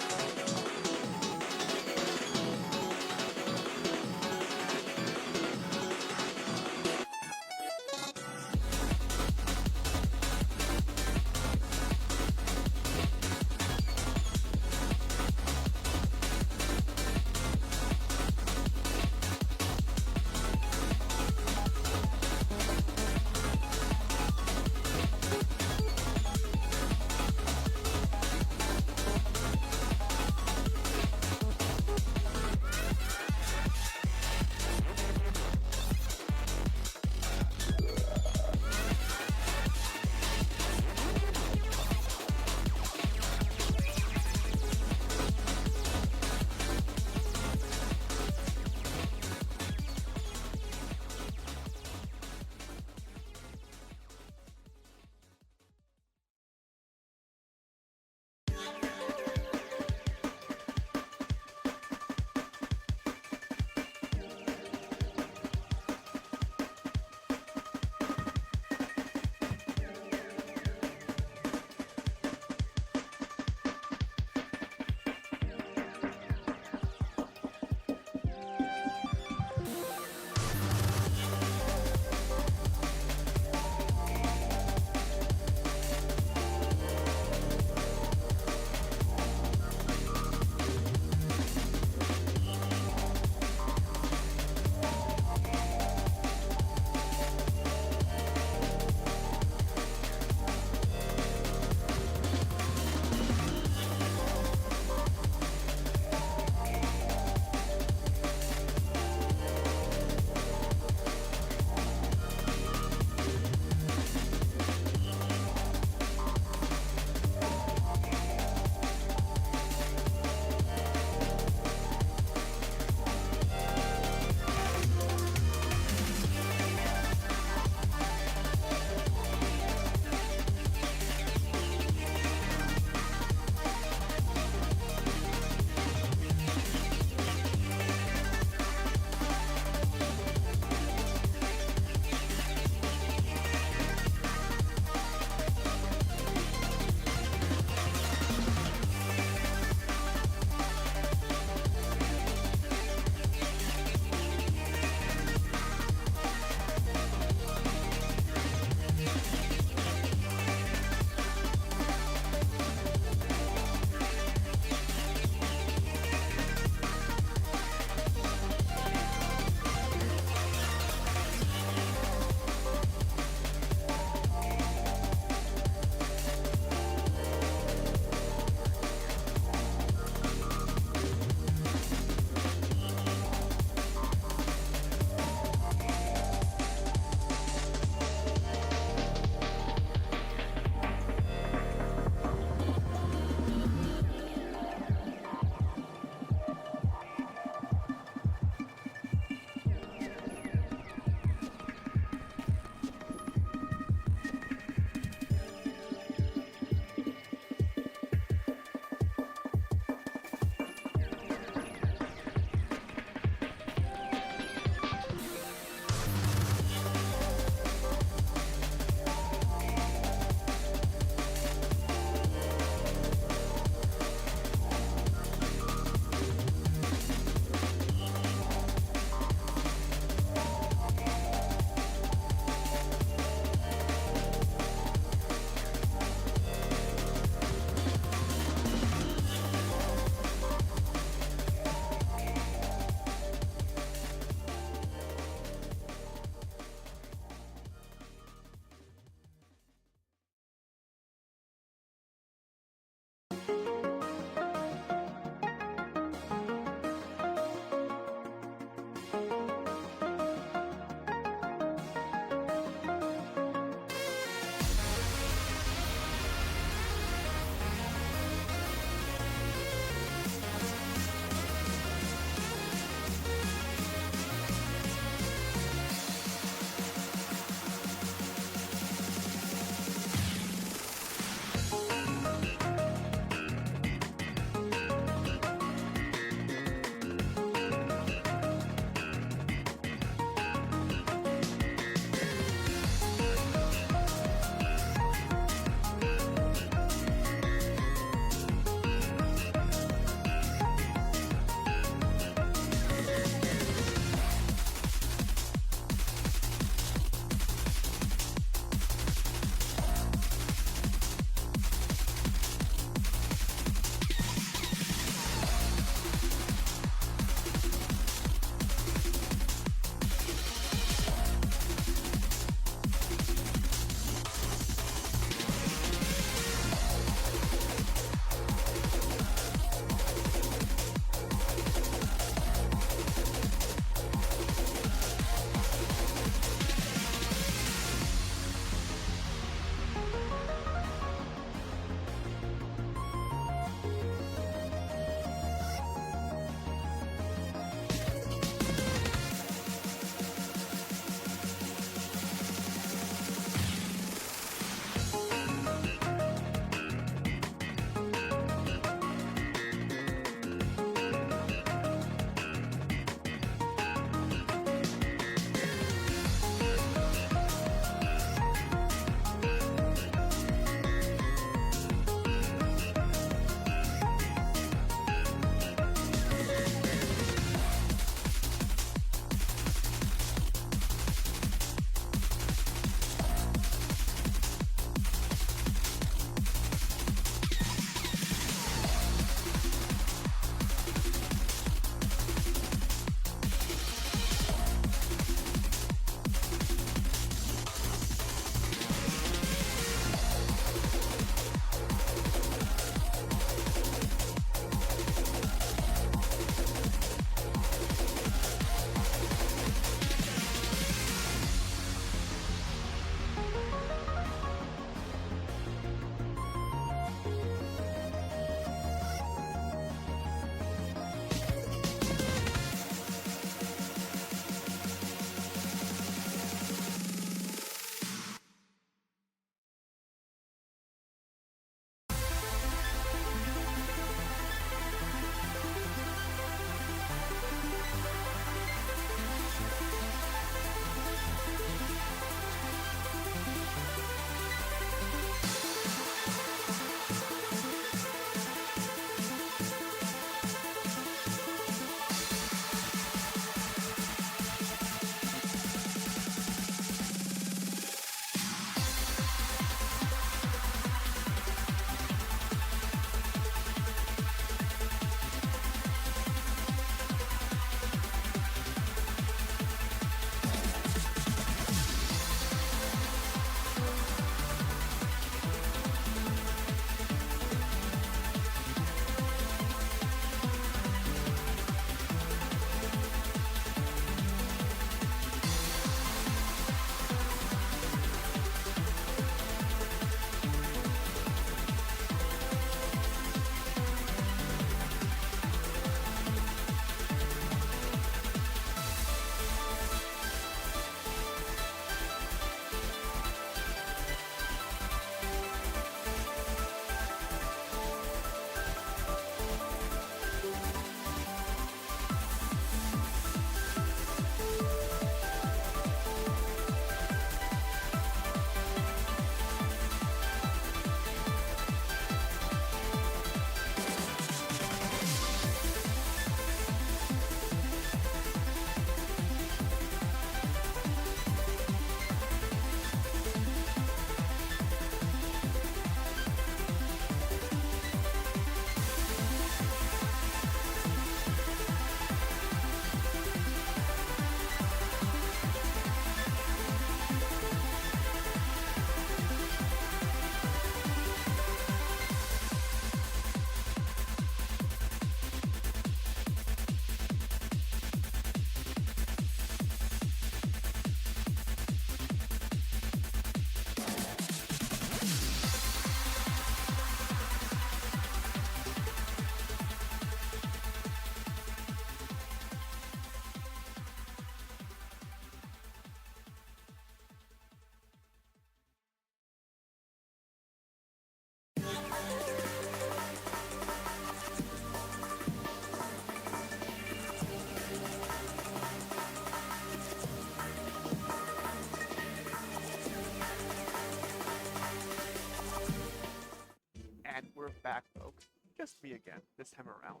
A: again this time around.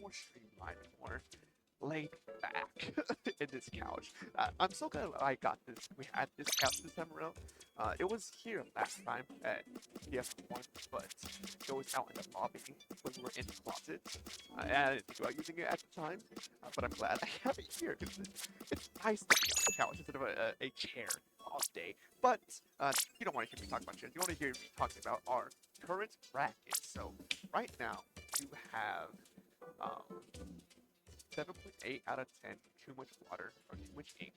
A: More streamlined, more laid back in this couch. I'm so glad I got this. We had this couch this time around. It was here last time at PF1, but it was out in the lobby when we were in the closet. And I didn't think about using it at the time, but I'm glad I have it here because it's nice to be on the couch instead of a chair all day. But you don't want to hear me talk about chairs. You want to hear me talking about our current bracket. So right now you have 7.8 out of 10 too much water or too much ink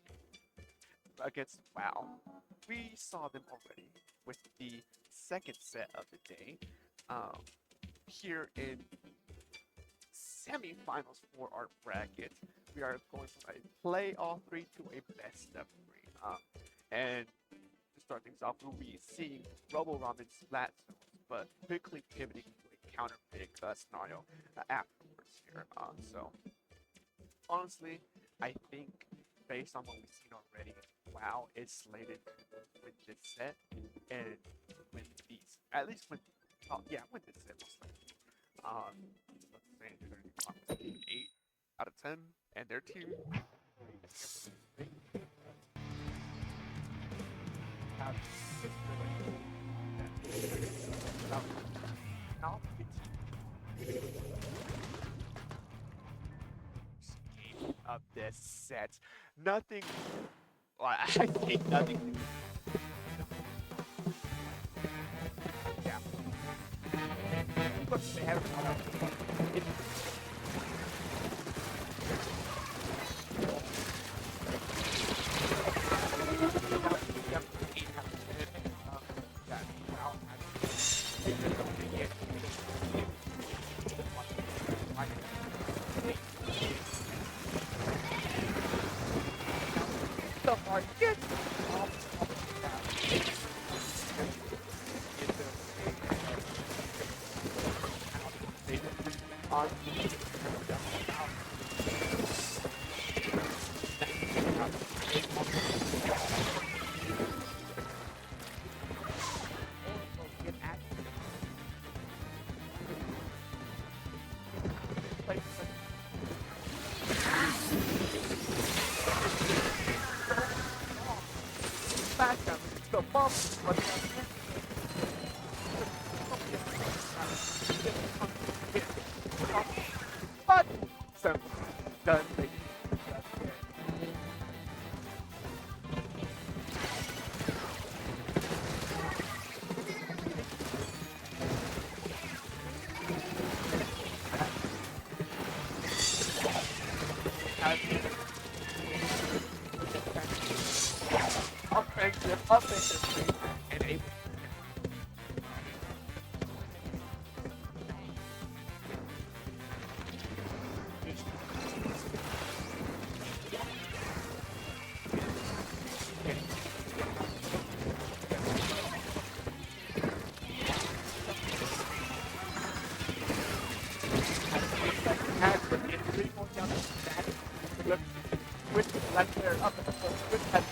A: against WoW. We saw them already with the second set of the day here in semifinals for our bracket. We are going from a play all three to a best of three. And to start things off, we'll be seeing Robo Ramen Splat Zones, but quickly pivoting to a counter pick scenario afterwards here. So honestly, I think based on what we've seen already, WoW is slated to win this set and win these. At least win. Win this set most likely. Let's say they're going to be 8 out of 10, and their team. Have of this set. Nothing. Well, I think nothing. Yeah. Look, they have it. The market. The bump, but so done. Offensive, and able. With the left player up at the foot, with that.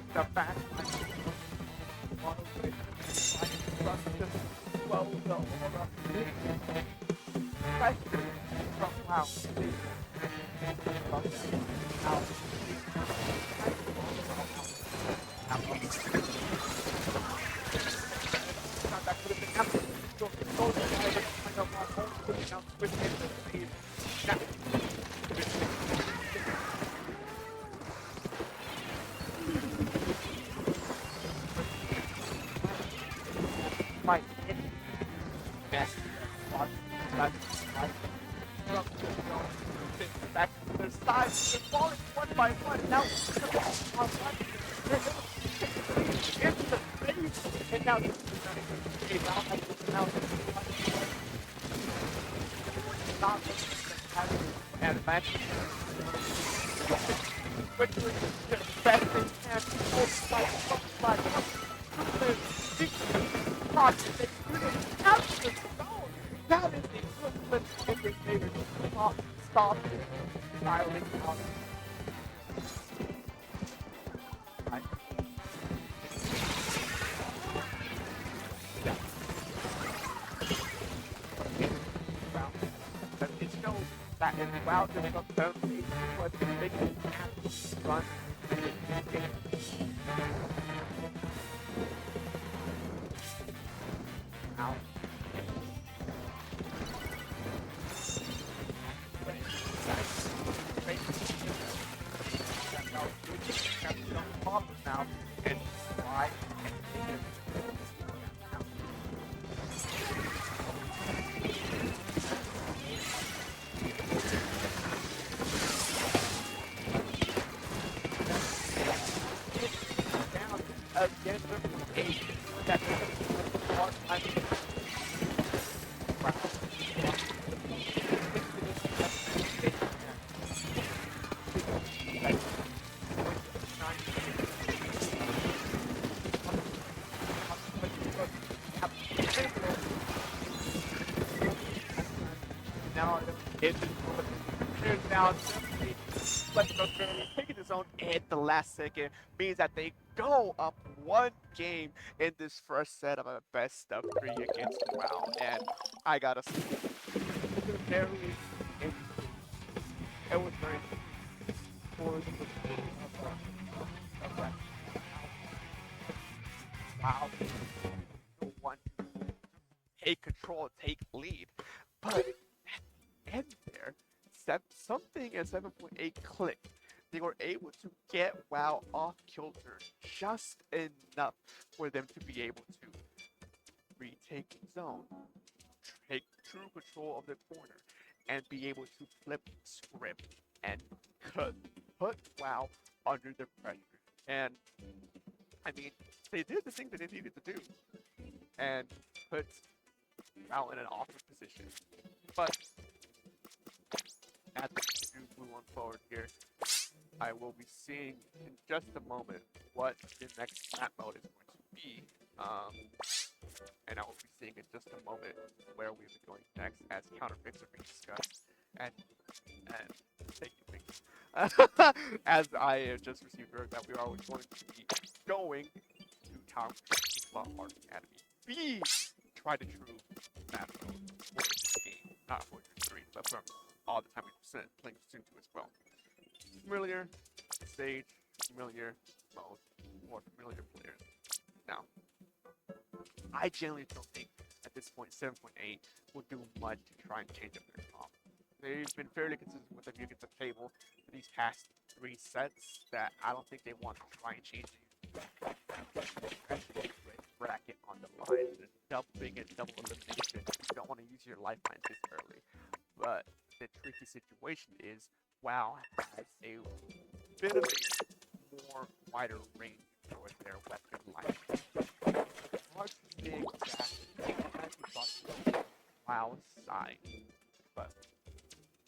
A: The fact my best back to their side, they're falling one by one. Now on one, they're into the face, and now now not and match quickly to best they can. That is the equivalent of the favorite stop styling on but it shows that in WoW there's no penalty, but they can run. Out. Now and why down against the eight that one time now it's now taking his own at the last second means that they go up one game in this first set of a best of 3 against WoW, and I gotta say, it was very for the WoW want to take control, take lead, but end there, something at 7.8 clicked. They were able to get WoW off kilter just enough for them to be able to retake zone, take true control of the corner, and be able to flip script and put WoW under the pressure. And I mean, they did the thing that they needed to do and put WoW in an awkward position. But as we move on forward here, I will be seeing in just a moment what the next map mode is going to be. And I will be seeing in just a moment where we'll be going next as counter picks are being discussed. And thank you, thanks. As I have just received word that we are going to be going to Tower Art Academy. The tried and true map mode for this game. Not for your 3, but from all the time we've playing SplatoonTourney 2 as well. Familiar stage, familiar mode, more familiar players. Now, I generally don't think at this point 7.8 will do much to try and change up their comp. They've been fairly consistent with the view against the table for these past 3 sets that I don't think they want to try and change it. Bracket on the line, double elimination. You don't want to use your lifeline this early. But the tricky situation is WoW has a bit of a more wider range for their weapon line. Hard to say exactly WoW side, but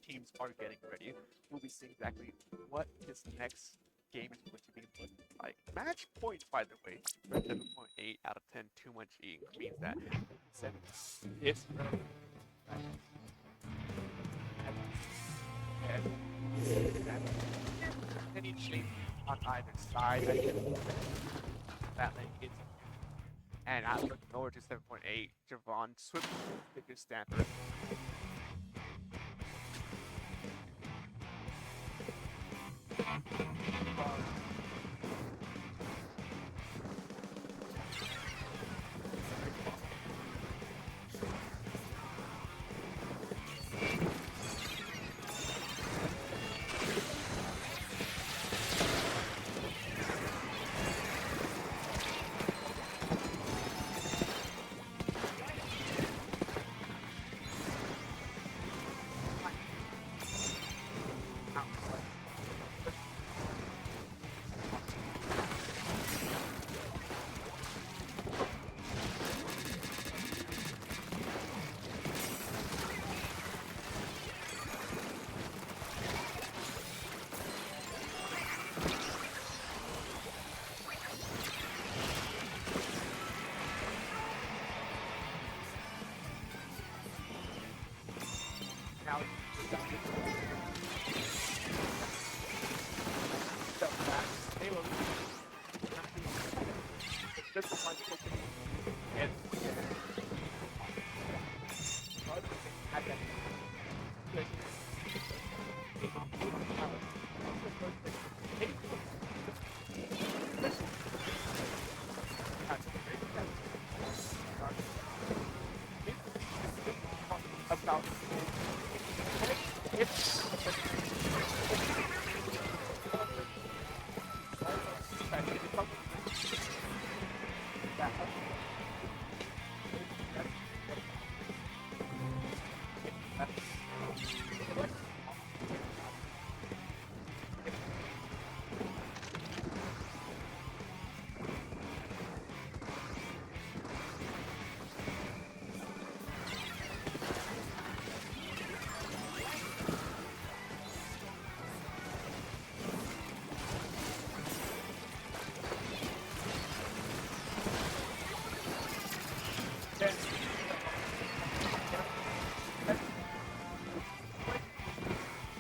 A: teams are getting ready. We'll be seeing exactly what this next game is going to be looking like. Match points, by the way, for 7.8 out of 10, too much ink means that 7 is any change on either side that it's and I look forward to 7.8. Javon Swift figure Stanford.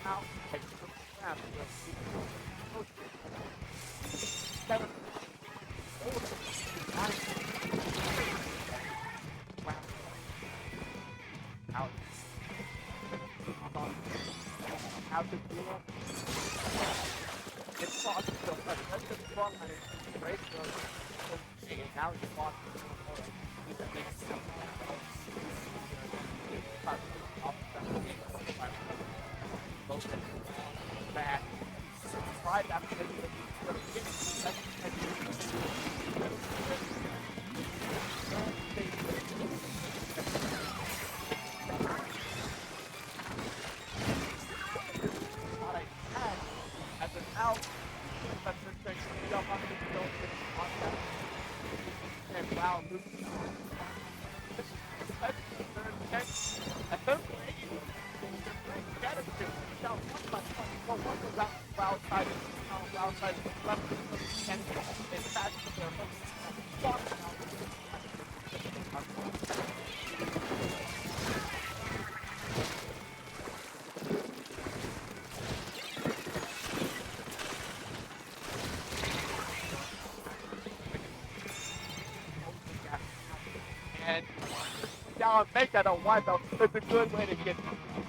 A: out. Take the grab. Seven. Wow. Out. Out the duel. It's possible, but that's the strong line. Great goes. And now he's lost the more. He's a big step. Back. Right after as an out, that's the jump on the field on that. And wow, and down, make that a wipe out. It's a good way to get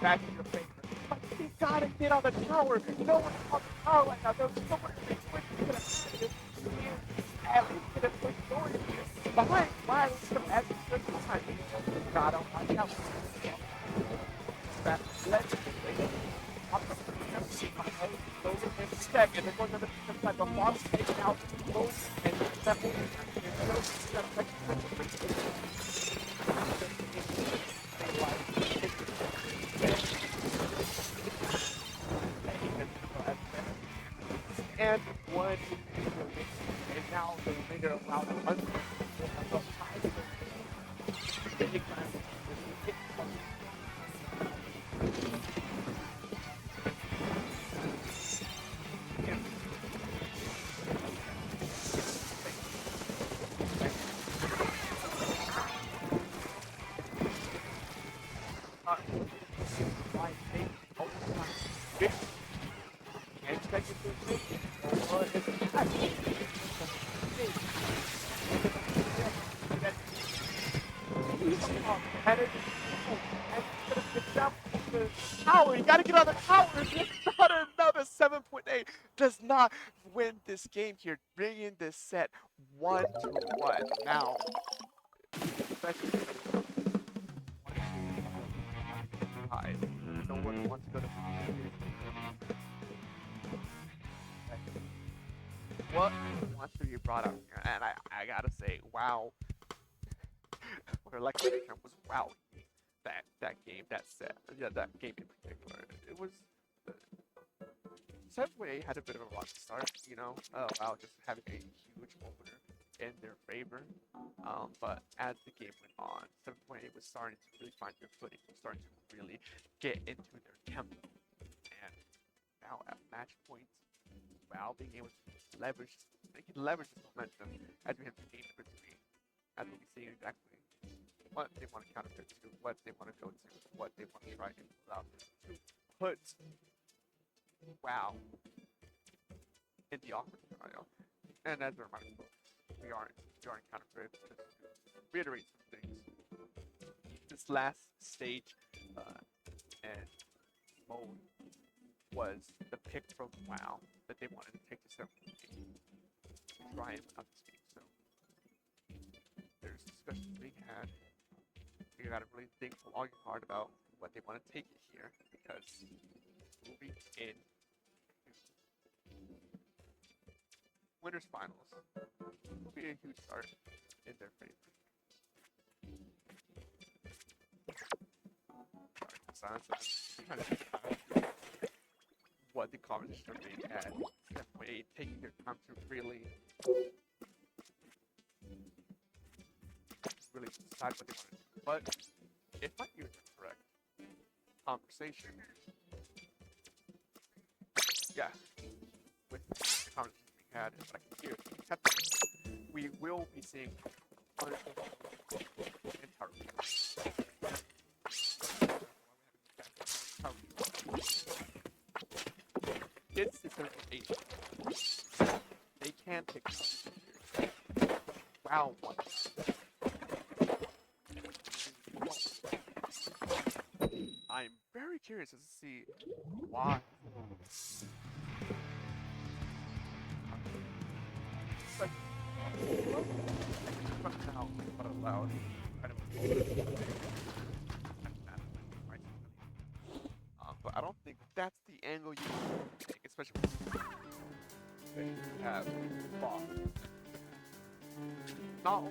A: back in your favor. But you gotta get on the tower. No one's on the tower right now. There's so much big switch you could have had. At least get a quick story here. Behind Miles, some extra good behind. God, oh my God. Let's those are in check, and they're going to the type of boss taking out those and several. And one, and now the remainder allowed to run. Tower, you gotta get on the tower. It's not another 7.8. Does not win this game here. Bringing this set 1-1 now. Especially no one wants to go to what wants to be brought up here, and I gotta say, wow. What like the term was wow. That game, that set, yeah, that game in particular, it was. 7.8 had a bit of a rough start, you know. Wow, just having a huge opener in their favor. But as the game went on, 7.8 was starting to really find their footing, was starting to really get into their tempo. And now at match point, WoW being able to leverage, they can leverage this momentum as we have game number 3, as we'll be seeing exactly what they want to counter to, what they want to go to, what they want to try and pull out to put WoW in the offense scenario. And as a reminder, we are in counter to reiterate some things. This last stage and mode was the pick from WoW that they wanted to take to 7.8 to try and win up this game. So there's discussions being had. You gotta really think long and hard about what they want to take it here, because moving in winners finals will be a huge start in their favor. Sorry, trying to think about what the conversation are being had. Definitely taking their time to really decide what they want to do. But if my ears are correct, conversation, yeah, with the conversation we had, and what I can hear, we will be seeing wonderful 7.8. They can pick up. Wow. I'm very curious to see why. But now, but allowed kind of. But I don't think that's the angle you want to take, especially when you have Bob. Not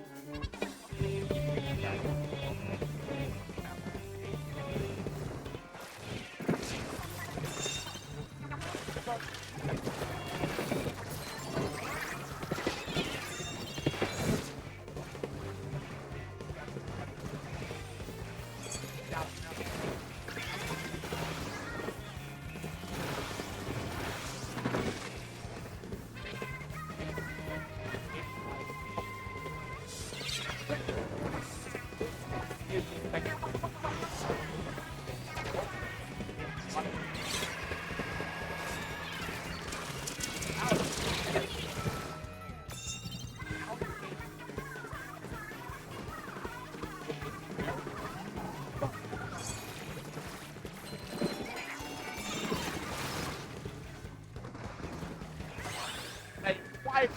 A: why?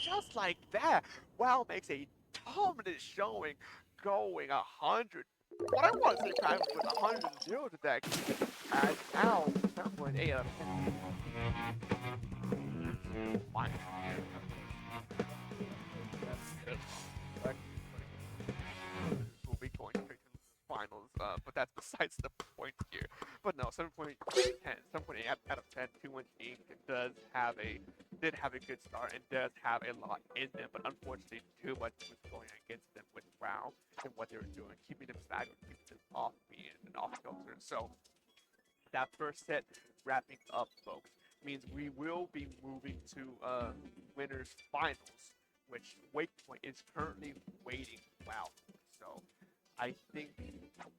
A: Just like that, WoW makes a dominant showing, going 100. What I want to say practically was 100-0 to that, and now 7.8 out of 10. Fine. We'll be going straight to the finals, but that's besides the point here. But no, 7.8 out of 10, 2-1 Inc. did have a good start and does have a lot in them, but unfortunately too much was going against them with WoW and what they were doing, keeping them staggered, keeping them off being and off kilter. So that first set wrapping up, folks, means we will be moving to winners finals, which Wakepoint is currently waiting WoW. So I think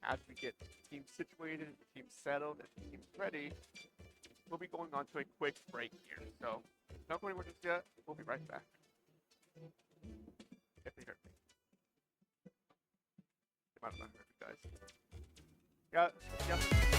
A: as we get teams situated, teams settled, and teams ready, we'll be going on to a quick break here. So don't go anywhere just yet. We'll be right back. If they heard me. They might have not heard me, guys. Yeah.